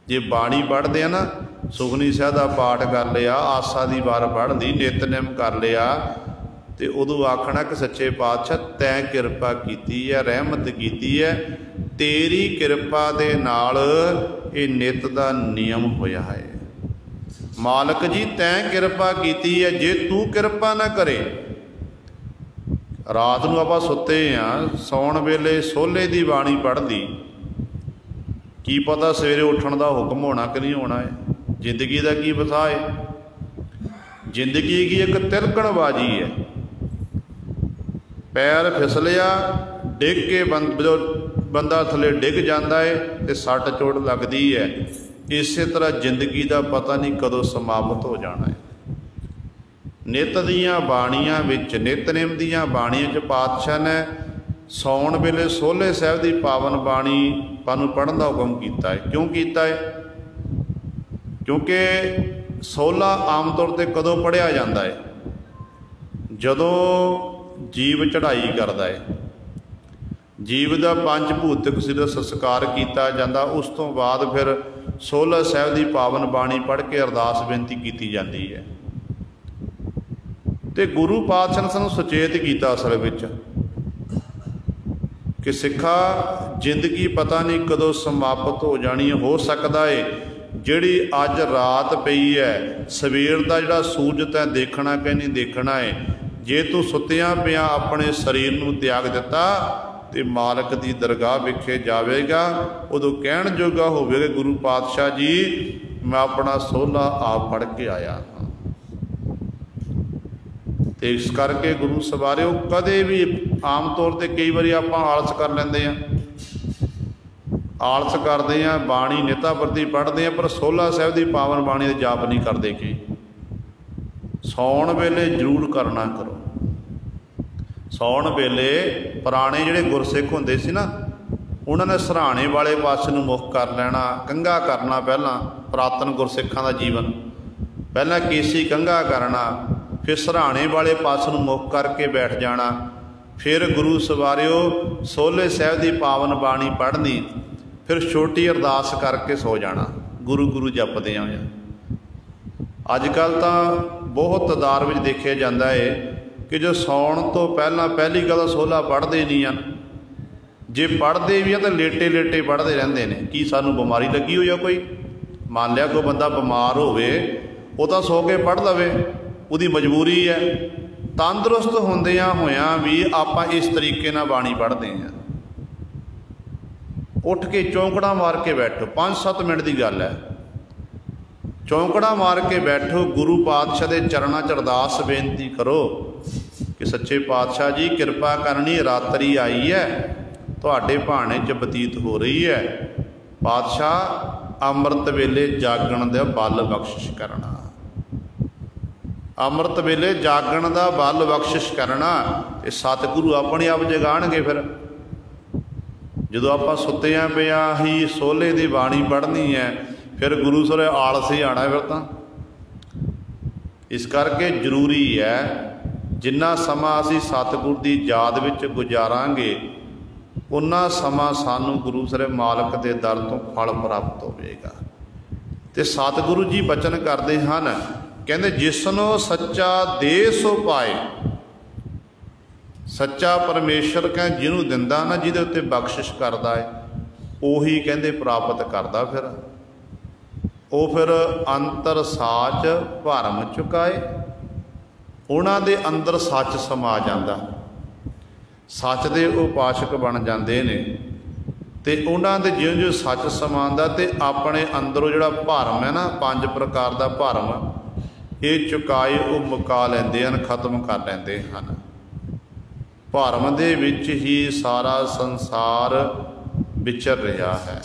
जे बाणी पढ़ते हैं ना, सुखनी साहिब का पाठ कर लिया, आसा की वार पढ़ ली, नितनेम कर लिया, तो उदों आखना कि सच्चे पातशाह तैं किरपा की है, रहमत की है, तेरी किरपा दे नाल ये नित का नियम होया है। मालक जी तैं किरपा की है, जे तू किरपा ना करे। रात नूं आपां सुते हाँ, सौण वेले सोले की बाणी पढ़ ली, की पता सवेरे उठण का हुक्म होना कि नहीं होना है। जिंदगी का की वसा है, जिंदगी की एक तिलकणबाजी है। पैर फिसलिया, डिग के बंदा थले डिग जाता है तो सट चोट लगती है। इस तरह जिंदगी का पता नहीं कदों समाप्त हो जाना है। नित दियाँ बाणियां विच, नितनेम दियाँ बाणियां च पातशाह ने सौण वेले सोले साहिब की पावन बाणी पानू पढ़न का हुक्म किया है। क्यों किया है? क्योंकि सोला आम तौर पर कदों पढ़िया जाता है? जदों जीव चढ़ाई करता है, जीव का पंज भूतिक सिर संस्कार किया जाता, उस तो बाद फिर सोलह साहिब की पावन बाणी पढ़ के अरदास बेनती की जाती है। तो गुरु पातशाह ने सानू सुचेत किया असल विच कि सिखा जिंदगी पता नहीं कदों समाप्त हो जानी है। हो सकता है जिहड़ी अज रात पई है, सवेर का जिहड़ा सूरज तैं देखना कि नहीं देखना है, जे तू सुत्तियां पिया अपने शरीर नूं त्याग दिता तो मालक की दरगाह विखे जाएगा। उदों कहण जोगा होवेगा गुरु पातशाह जी मैं अपना सोला आप पढ़ के आया हाँ। तो इस करके गुरु सवारियो कदे भी आम तौर पर कई बार आप आलस कर लेंदे हैं, आलस करते हैं, बाणी निता प्रति पढ़ते हैं, पर सोलह साहिब की पावन बाणी का जाप नहीं करते। कि सौण वेले जरूर करना करो। सौण वेले पुराने जिहड़े गुरसिख हुंदे सी ना, उन्होंने सराहने वाले पासे नूं मुख कर लेना, कंघा करना। पहला पुरातन गुरसिखां दा जीवन, पहला केसी कंघा करना, फिर सराहने वाले पासे नूं मुख करके बैठ जाना, फिर गुरु सवारियो सोले साहिब की पावन बाणी पढ़नी, फिर छोटी अरदास करके सो जाना गुरु गुरु जपदे होए। अजकल तो बहुत तादाद में देखा जाता है कि जो सौण तो पहली गल सोला पढ़ते नहीं हैं, जे पढ़ते भी हैं तो लेटे लेटे पढ़ते रहते हैं। कि सानू बीमारी लगी हुई है कोई? मान लिया कोई बंदा बीमार होवे, वो तो सो के पढ़ लवे, उसकी मजबूरी है। तंदुरुस्त होंदियां होयां भी आपां इस तरीके नाल बाणी पढ़दे हैं। उठ के चौंकड़ा मार के बैठो, 5-7 मिनट की गल है, चौंकड़ा मार के बैठो, गुरु पातशाह के चरणों च अरदास बेनती करो कि सच्चे पातशाह जी कृपा करनी, रात्रि आई है, तुहाडे भाणे च बतीत हो रही है, पातशाह अमृत वेले जागण का बल बख्शिश करना, अमृत वेले जागण का बल बख्शिश करना। ये सतगुरु अपने आप जगाणगे। फिर जो आप सुत्तियां पिया ही सोले की बाणी पढ़नी है, फिर गुरु सर आलस ही आना। फिर तो इस करके जरूरी है जिन्ना समा असी सतगुरु की याद विच गुजारांगे उन्ना समा सानू गुरु सर मालक के दर तो फल प्राप्त होगा। तो सतगुरु जी बचन करते हैं, कहते जिसनों सच्चा दे सो पाए। सच्चा परमेश्वर कह जिन्हों दिंदा ना, जिहदे उत्ते बख्शिश करदा है, उही कहते प्राप्त करदा। फिर अंतर साच भरम चुकाए, उन्हां दे अंदर सच समा जांदा, सच दे उपासक बन जाते ने। तो उन्हां दे जिउं जिउं सच समांदा ते अपने अंदरों जिहड़ा भरम है ना, 5 प्रकार का भरम, ये चुकाए वो मुका लेंदे हन, खत्म कर लेंदे हन। भरम दे विच ही सारा संसार विचर रहा है।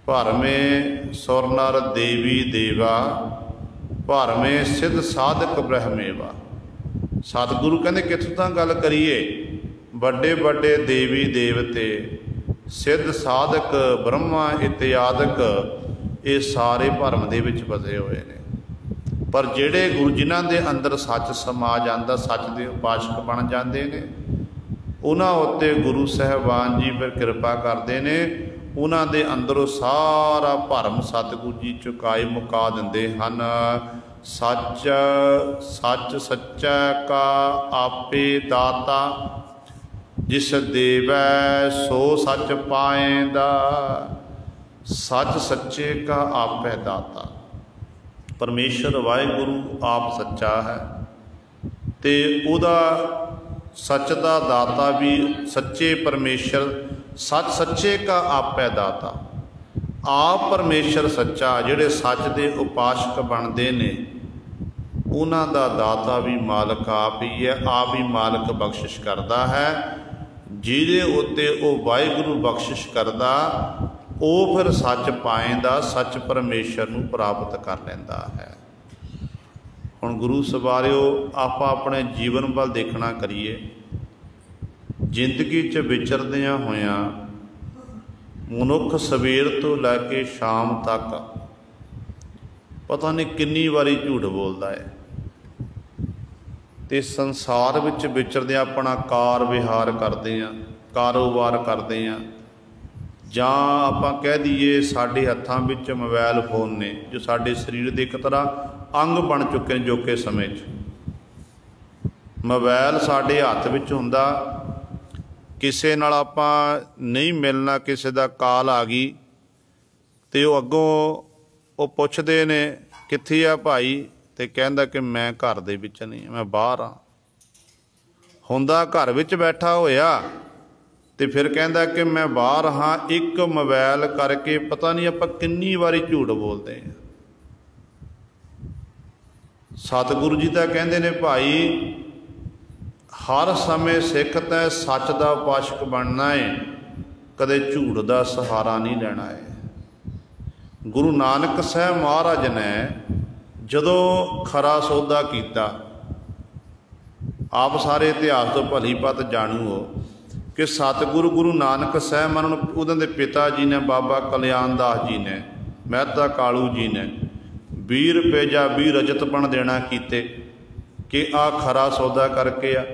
भरमे सुर नर देवी देवा, भरमे सिद्ध साधक ब्रह्मेवा। सतगुरु कहते कित्थों तक गल करिए, बड़े बड़े देवी देवते, सिद्ध साधक, ब्रह्मा इत्यादक, ये सारे भरम दे विच फसे हुए ने। पर जिहड़े गुरु जिन्हां दे अंदर सच समा जांदा, सच दे उपासक बन जाते हैं, उन्हां उत्ते गुरु साहिबान जी फिर कृपा करते हैं, उन्हां दे अंदरों सारा भरम सतगुरु जी चुकाए मुका दिंदे हन। सच सच सच्चा का आपे दाता, जिस देवै सो सच पाएंदा, सच सच्चे का आपे दाता। परमेश्वर वाहिगुरु आप सच्चा है, तो उहदा सच का दाता भी सच्चे परमेश्वर, सच सच्चे का आपै दाता। आप परमेश्वर सच्चा, जिहड़े सच दे उपासक बनते ने, उन्हां दा दाता भी मालक आप ही है। आप ही मालक बख्शिश करता है, जिहदे उत्ते वो वाहिगुरु बख्शिश करता, वो फिर सच पाएंदा, सच परमेश्वर नूं प्राप्त कर लैंदा है। हुण गुरु सवारिओ, आप अपने जीवन वाल देखना करिए। जिंदगी च विचरदियां होयां मनुख सवेर तो लैके शाम तक पता नहीं किन्नी वारी झूठ बोलता है, तो संसार विच विचरदियां अपना कार विहार करते हैं, कारोबार करते हैं, जां आपां कह दईए साडे हत्थां विच मोबाइल फोन ने, जो साडे शरीर दे एक तरह अंग बन चुके हैं। जोके समय मोबाइल साडे हत्थ विच हुंदा, किसे नाल आपां नहीं मिलना, किसे दा कॉल आ गई तो वो अगों वो पुछदे ने कित्थे आ भाई, तो कहंदा कि मैं घर दे विच नहीं, मैं बाहर हाँ। हुंदा घर विच बैठा होया, तो फिर कहता कि मैं बाहर हाँ। एक मोबाइल करके पता नहीं आप किन्नी वारी झूठ बोलते हैं। सतगुरु जी तो कहते ने भाई, हर समय सिख तैं सच का उपासक बनना है, कदे झूठ का सहारा नहीं लेना है। गुरु नानक साहब महाराज ने जदों खरा सौदा किया, आप सारे इतिहास तो भली भात जाणू हो कि सतगुरु गुरु नानक साहब महाराज उन्हों के पिता जी ने, बाबा कल्याण दास जी ने, मेहता कालू जी ने 20 रुपए या 20 रजतपण देना कीते कि आ खरा सौदा करके आ,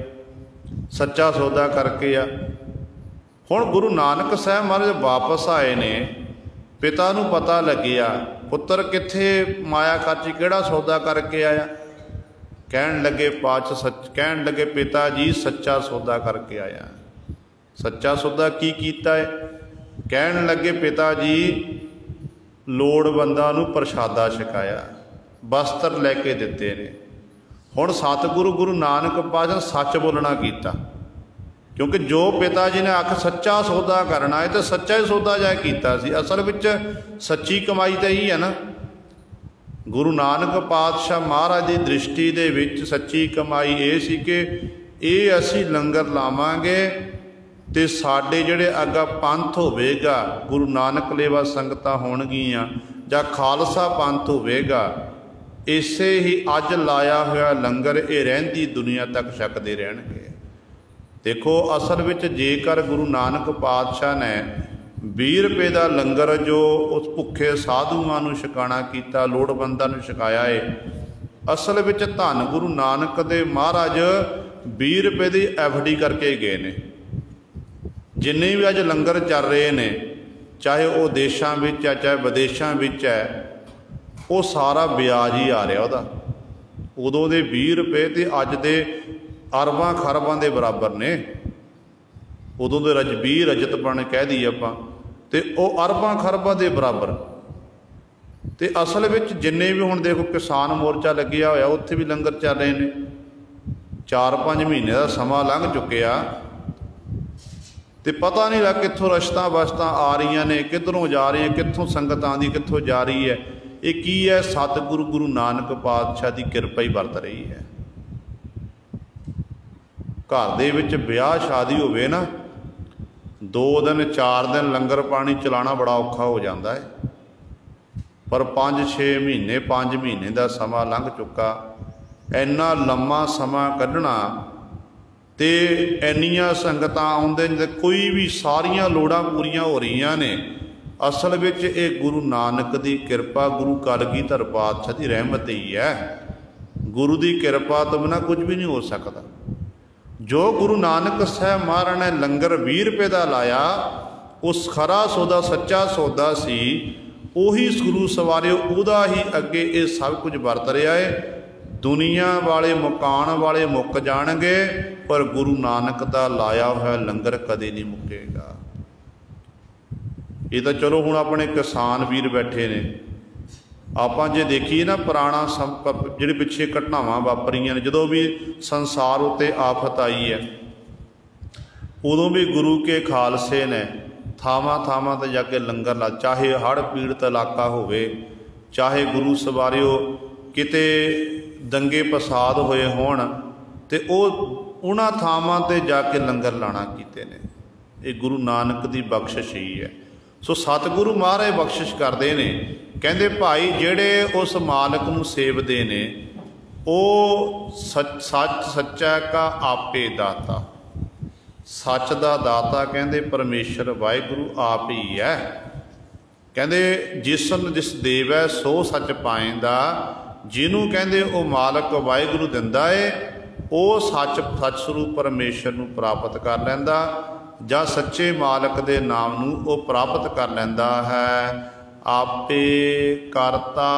सच्चा सौदा करके आ। हुण गुरु नानक साहब महाराज वापस आए ने, पिता नूं पता लग्या पुत्र कित्थे माया खर्ची किहड़ा सौदा करके आया। कहण लगे कहण लगे पिता जी सच्चा सौदा करके आया। सच्चा सौदा की कीता है? कहण लगे पिता जी लोड़वंदां नूं प्रशादा छकाया, वस्त्र लैके दिते ने। हुण सतगुरु गुरु नानक पातशाह सच बोलना कीता, क्योंकि जो पिता जी ने आख सच्चा सौदा करना है तो सच्चा ही सौदा जाए कीता सी। असल विच सच्ची कमाई तो यही है ना। गुरु नानक पातशाह महाराज की दृष्टि दे विच सच्ची कमाई ये सी कि ये असी लंगर लावांगे ते साडे जिहड़े अगा पंथ होवेगा, गुरु नानक लेवा संगतां होणगीਆਂ जां खालसा पंथ होवेगा, इसे ही अज लाया होया लंगर ये रहिंदी दुनिया तक छकदे रहणगे। देखो असल विच जेकर गुरु नानक पातशाह ने 20 रुपए का लंगर जो उस भुखे साधुआं नूं छकाणा कीता, लोड़वंदां नूं छकाया है, असल विच धन गुरु नानक दे महाराज 20 रुपए की FD करके गए ने। जिन्ने भी अज लंगर चल रहे ने, चाहे वो देशों में है चाहे विदेशों में है, वो सारा ब्याज ही आ रहा उहदा। उदों दे 20 रुपए तो अज दे अरबां खरबां के बराबर ने। उदों दे 20 रजत बन कह दी आपां ते वो अरबां खरबां के बराबर। तो असल विच जिन्ने भी हुण देखो किसान मोर्चा लग्या होया, उत्थे भी लंगर चल रहे हैं। 4-5 महीने का समा लंघ चुकिया तो पता नहीं लग कित्थों रश्तां बश्तां आ रही ने, किधरों जा रही हैं, कित्थों संगत आँदी कित्थों जा रही है। ये की है? सतगुरु गुरु नानक पातशाह की किरपा ही वरत रही है। घर दे विच ब्याह शादी होवे ना, 2 दिन 4 दिन लंगर पानी चलाना बड़ा औखा हो जाता है, पर 5-6 महीने 5 महीने का समा लंघ चुका। इन्ना लम्मा समा कढ़ना ते इन्नियां संगतां आउंदे ने, कोई भी सारियां लोड़ां पूरियां हो रही ने। असल विच ये गुरु नानक की किरपा, गुरु कलगीधर पातशाह की रहमत ही है। गुरु की किरपा तो बिना कुछ भी नहीं हो सकता। जो गुरु नानक साहब महाराज ने लंगर 20 रुपए का लाया, उस खरा सौदा सच्चा सौदा सी, उही गुरु सवारे उहदा ही अगे ये सब कुछ वरत रहा है। दुनिया वाले मुकाण वाले मुक जाणगे, पर गुरु नानक का लाया हुआ लंगर कदे नहीं मुकेगा। ये तो चलो हुण अपने किसान वीर बैठे ने, आपां जे देखीए ना पुराना जिहड़े पिछे घटनावां वापरियां ने, जदों भी संसार उत्ते आफत आई है, उदों भी गुरु के खालसे ने थावां थावां ते जाके लंगर ला, चाहे हड़ पीड़त इलाका होवे, चाहे गुरु सवारिओ किते दंगे फसाद होए होण, ते उन्हां थावां ते जाके लंगर लाना कीते ने। ये गुरु नानक की बख्शिश ही है। सो सतगुरु महाराज बख्शिश करते ने, कहते भाई जेड़े उस मालक नूं सेवदे ने, वो सच सच्चा का आपे दाता। सच का दाता कहते परमेश्वर वाहिगुरु आप ही है। कहते जिस देवै सो सच पाएंदा, जिन्हों कहते वो मालक वाहिगुरु दिंदा है, वो सच स्वरूप परमेश्वर नूं प्राप्त कर लैंदा, जां सच्चे मालक दे नाम नूं वो प्राप्त कर लैंदा है। आपे करता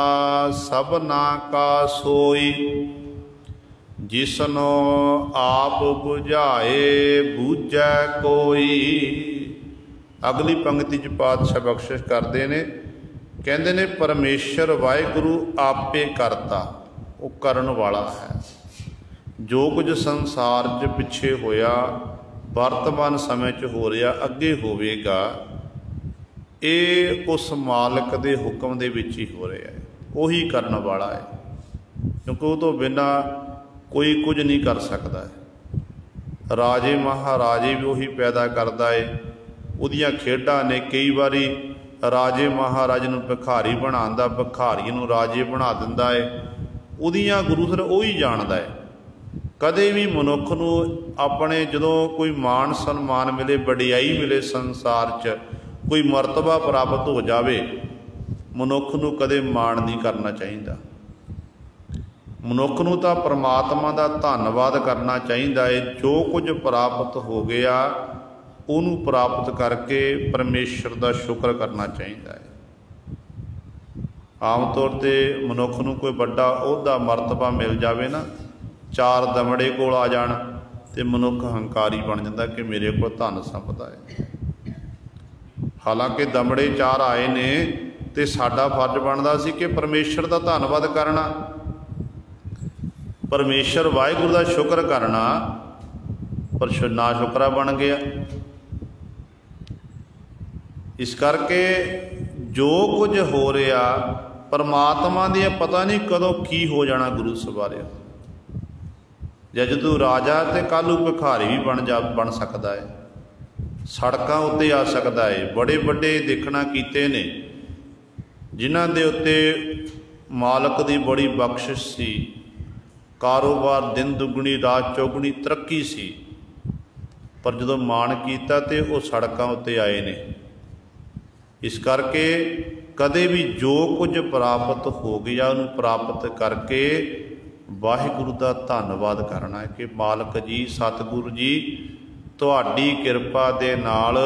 सबना का सोई, जिसनो आप बुझाए बूझै कोई। अगली पंक्ति च पातशाह बख्शिश करते ने, कहते ने परमेश्वर वाहिगुरु आपे करता, वो करन वाला है। जो कुछ संसार च पिछे होया, वर्तमान समय च हो रहा, अगे होवेगा, ये उस मालक दे हुक्म दे विच ही हो रहा है। वही करन वाला है, क्योंकि वो तो बिना कोई कुछ नहीं कर सकता है। राजे महाराजे भी वही पैदा करता है। उहदियां खेडां ने, कई बारी राजे महाराजे नूं भिखारी बनांदा, भिखारी नूं राजे बना दिंदा है। उहदियां गुरु सर वही जानदा है। कदे भी मनुख नूं अपने जदों कोई मान सन्मान मिले, वडियाई मिले, संसार च कोई मरतबा प्राप्त हो जाए, मनुख नूं कदे माण नहीं करना चाहिए। मनुख नूं तां परमात्मा का धन्नवाद करना चाहिए है। जो कुछ प्राप्त हो गया उन्होंने प्राप्त करके परमेश्वर का शुक्र करना चाहिए है। आम तौर पर मनुख नूं कोई बड़ा ओहदा मरतबा मिल जाए ना, 4 दमड़े कोल आ जाण ते मनुख हंकारी बन जाता कि मेरे को धन संपदा है। हालांकि दमड़े 4 आए ने ते साडा फर्ज बनता सी कि परमेश्वर का धन्नवाद करना। परमेश्वर वाहिगुरू का शुक्र करना पर ना शुकरा बन गया। इस करके जो कुछ हो रहा परमात्मा दी पता नहीं कदों की हो जाना गुरु सवारिया। जज तू राजा तो कल भिखारी भी बन सकता है, सड़कों उत्ते आ सकता है। बड़े बड़े देखना कीते ने जिन्हां दे उत्ते मालक की बड़ी बख्शिश सी, कारोबार दिन दुगनी रात चौगुनी तरक्की सी, पर जो माण किया तो वह सड़कों उत्ते आए ने। इस करके कदे भी जो कुछ प्राप्त हो गया उन्हें प्राप्त करके वाहिगुरू का धन्नवाद करना है कि मालक जी सतगुरु जी तुहाडी किरपा दे नाल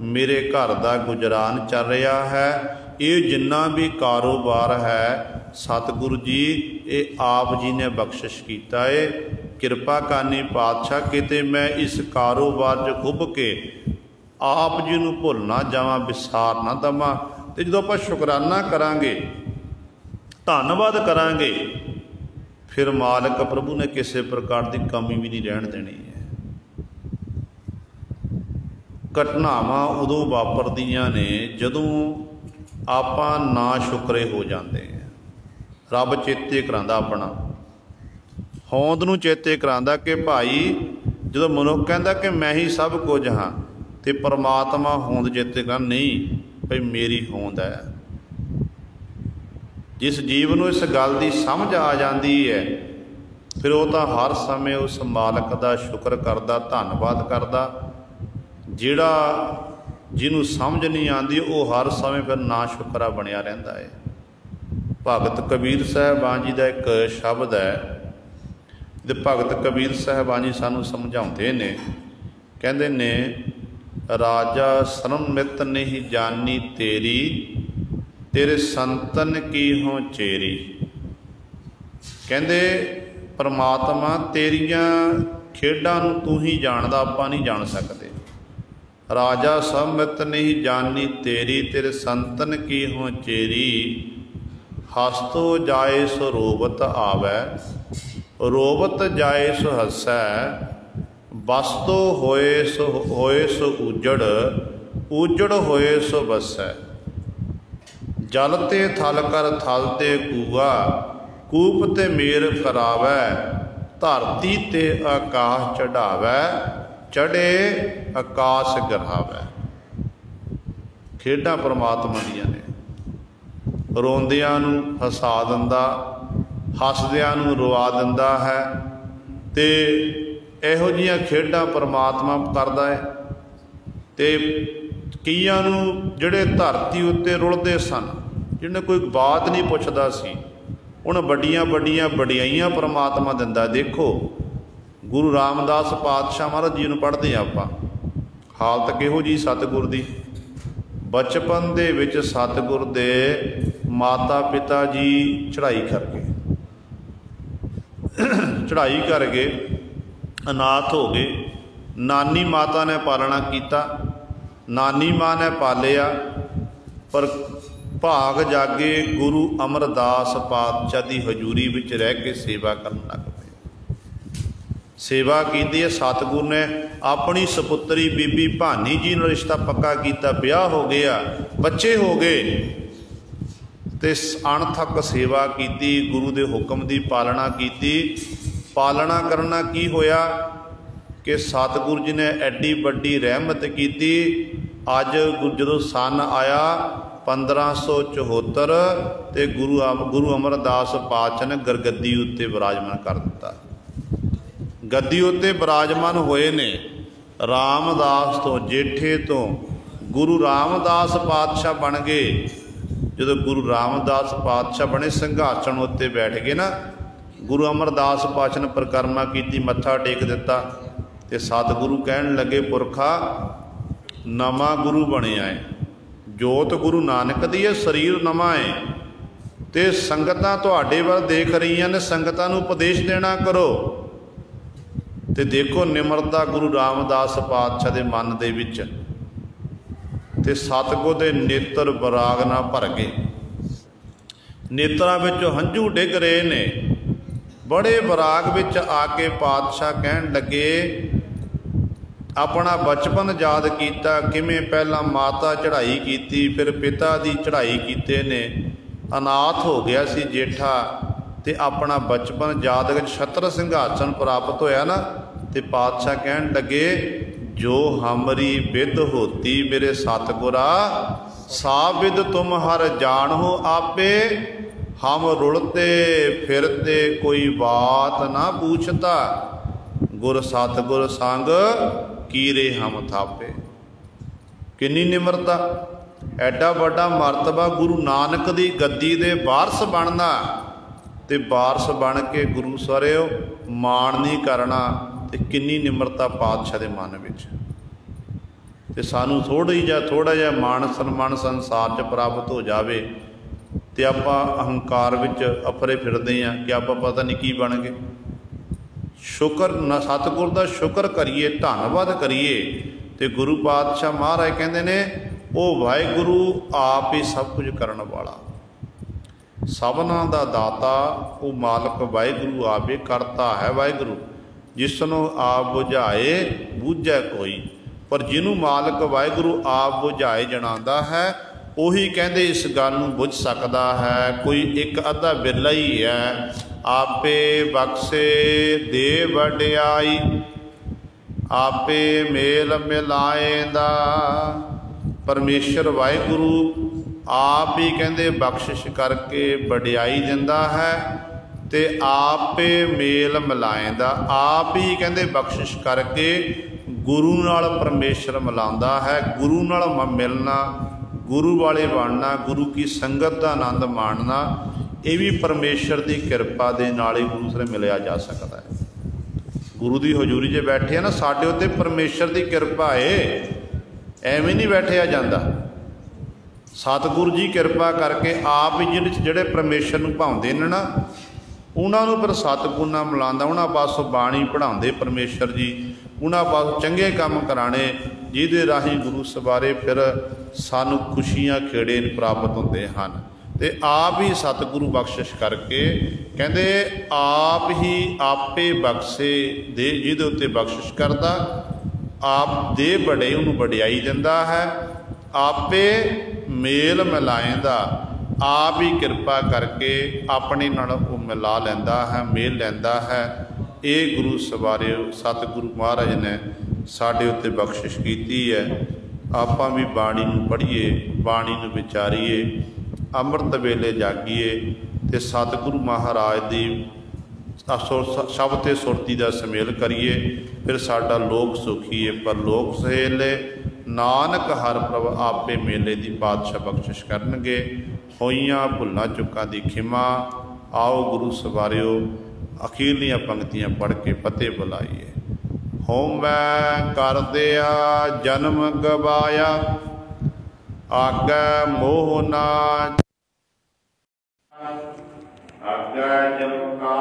मेरे घर का गुजरान चल रहा है। ये जिन्ना भी कारोबार है सतगुरु जी ये आप जी ने बख्शिश किया है। किरपा करनी पातशाह किते मैं इस कारोबार च खुब के आप जी नूं भुल ना जावां, विसार ना दवां। तो जो आप शुकराना करांगे धन्नवाद करांगे फिर मालिक प्रभु ने किसी प्रकार की कमी भी नहीं रहन देनी है। घटनावां उदों वापरदियां ने जदों आपां ना शुकरे हो जाते हैं। रब चेते करांदा अपना होंद नूं चेते करांदा कि भाई जो मनुख कहता कि मैं ही सब कुछ हाँ तो परमात्मा होंद चेते कर नहीं भाई मेरी होंद है। जिस जीव नूं इस गल की समझ आ जाती है फिर वो तो हर समय उस मालक का शुक्र करता धन्नवाद करता। जिहड़ा जिन्हों समझ नहीं आती वो हर समय फिर ना शुकरा बनया रहिंदा है। भगत कबीर साहिबान जी का एक शब्द है, भगत कबीर साहिबान जी सानू समझाते ने, कहते ने राजा सरमित नहीं जानी तेरी, तेरे संतन की हों चेरी। कहते परमात्मा तेरियां खेडां नूं तू ही जानदा, आपां नहीं जान सकते। राजा सरमित नहीं जानी तेरी, तेरे संतन की हों चेरी। हसतो जाए सो रोवत आवै, रोवत जाए सो हसै। बसतो होए सो उजड़, उजड़ होए सो बसै। जल ते थल कर थल ते कूआ, कूप ते मेर करावै। धरती ते आकाश चढ़ावै, चढ़े आकाश गिरावै। खेडां परमात्मा दियां ने, रोंदियां नूं हसा दिंदा, हसदियां नूं रोआ दिंदा है। ते इहो जिहियां खेडां परमात्मा करदा है। ते कईयां नूं जिहड़े धरती उत्ते रुलदे सन, जिन्हें कोई बात नहीं पुछदा सी, उन्हें बड़ियां बड़ियां वडियाइयां परमात्मा दिंदा। देखो गुरु रामदास पातशाह महाराज जी नूं पढ़दे आपां, हालत किहो जी सतगुर दी। बचपन दे विच सतगुर दे माता पिता जी चढ़ाई कर गए, चढ़ाई कर गए, अनाथ हो गए। नानी माता ने पालना किया, नानी माँ ने पालिया, पर भाग जागे गुरु अमरदास पातशाह की हजूरी विच रह के सेवा करन लग पे। सेवा की है। सतगुर ने अपनी सपुत्री बीबी भानी जी ने रिश्ता पक्का किया, ब्याह हो गया, बच्चे हो गए, तो अणथक सेवा की, गुरु के हुक्म की पालना की। पालना करना की होया कि सतगुरु जी ने एडी वड्डी रहमत की। अज जो सन आया 1574 तो गुरु अमरदास पातशाह ने गरगद्दी उत्ते विराजमान कर दिता। गद्दी उत्ते विराजमान होए ने रामदास तो जेठे तो गुरु रामदास पातशाह बन गए। जो गुरु रामदास पातशाह बने संघासन उत्ते बैठ गए ना, गुरु अमरदास पातशाह ने परिक्रमा की, मत्था टेक दिता। तो सतगुरु कहन लगे पुरखा नवा गुरु बनिया है, जोत गुरु नानक दी है, शरीर नवा है। तो संगतां तुहाडे वल देख रही ने, संगतां नूं उपदेश देना करो। तो देखो निमरता गुरु रामदास पातशाह के मन दे विच, ते सतगुर दे नेत्र बराग नाल भर गए। नेत्रां विचों हंझू डिग रहे ने। बड़े बराग विच आके पातशाह कहन लगे अपना बचपन याद किया, किवें पहला माता चढ़ाई की, फिर पिता की चढ़ाई कीते ने, अनाथ हो गया सी जेठा, ते अपना बचपन याद कर छत्र सिंघासन प्राप्त होया ना। ते पातशाह कहन लगे जो हमरी विद होती मेरे सतगुरा, सा विद तुम हर जानो आपे, हम रुलते फिरते कोई बात ना पूछता, गुर सतगुर संग कीरे हम थापे। किन्नी निमरता, एडा वड्डा मरतबा गुरु नानक दी गद्दी दे वारस बनना, ते वारस बन के गुरु सरिओ माण नहीं करना, ते किन्नी निमरता पातशाह दे मन विच। ते सानू थोड़ा जिहा मान सन्मान संसार च प्राप्त हो जावे ते आपां अहंकार विच अफरे फिरदे हां कि आपां पता नहीं की बन गए। शुकर न सतगुर दा शुकर करिए, धन्नवाद करिए। ते गुरु पातशाह महाराज कहंदे ने ओ वाहिगुरु आप ही सब कुछ करन वाला, सबना दा दाता, वो मालक वाहिगुरु आप ही करता है। वाहिगुरु जिसनों आप बुझाए बूझै कोई, पर जिन्हों मालक वाहिगुरु आप बुझाए जनांदा है, उही कहंदे इस गल नूं बुझ सकदा है। कोई एक अद्धा बिरला ही है, आपे बख्शे दे वडियाई, आपे मेल मिलाएंदा। परमेश्वर वाहिगुरु आप ही कहंदे बख्शिश करके वडियाई दिंदा है, ते आपे मेल मिलाएंदा। आप ही कहंदे बख्शिश करके गुरु नाल परमेश्वर मिलांदा है। गुरु नाल मिलना, गुरु वाले बनना, गुरु की संगत का आनंद माणना, ये भी परमेश्वर की किरपा दे नाल ही गुरु से मिलिया जा सकता है। गुरु की हजूरी च बैठे ना, साडे उत्ते परमेश्वर की किरपा है, एवें नहीं बैठिया जाता। सतगुरु जी किरपा करके आप ही जिहड़े परमेश्वर नूं भाउंदे ने ना, उन्होंने फिर सतगुरु नाल मिलांदा, उन्हां पासों बाणी पढ़ाउंदे परमेश्वर जी, उन्हां पासों चंगे काम कराने, जिहदे राही गुरु सवारे फिर सानू खुशियां खेड़े प्राप्त होंदे हन। ते आप ही सतगुरु बख्शिश करके कहंदे आप ही आपे बख्शे दे, जिहदे उत्ते बख्शिश करदा, आप दे बड़े उन्होंने वडियाई दिंदा है, आपे मेल मिलाएंदा, आप ही कृपा करके अपने नाल वो मिला लैंदा है, मेल लैंदा है। ये गुरु सवारिओ सतगुरु महाराज ने साडे उत्ते बख्शिश कीती है। आपां भी बाणी नूं पढ़ीए, बाणी नूं विचारीए, अमृत वेले जागीए, ते सतगुरु महाराज दी शब्द ते सुरती दा समेल करिए। फिर साडा लोक सुखीए पर लोक सहेले, नानक हर प्रभ आपे मेले दी पातशाह बख्शिश करनगे। होइयां भुल्लां चुक्कां दी खिमा। आओ गुरु सवारिओ अखीरलियां पंक्तियां पढ़ के फतेह बुलाइए। होम मैं कर दिया जन्म गवाया, आगे मोह ना आगे जमका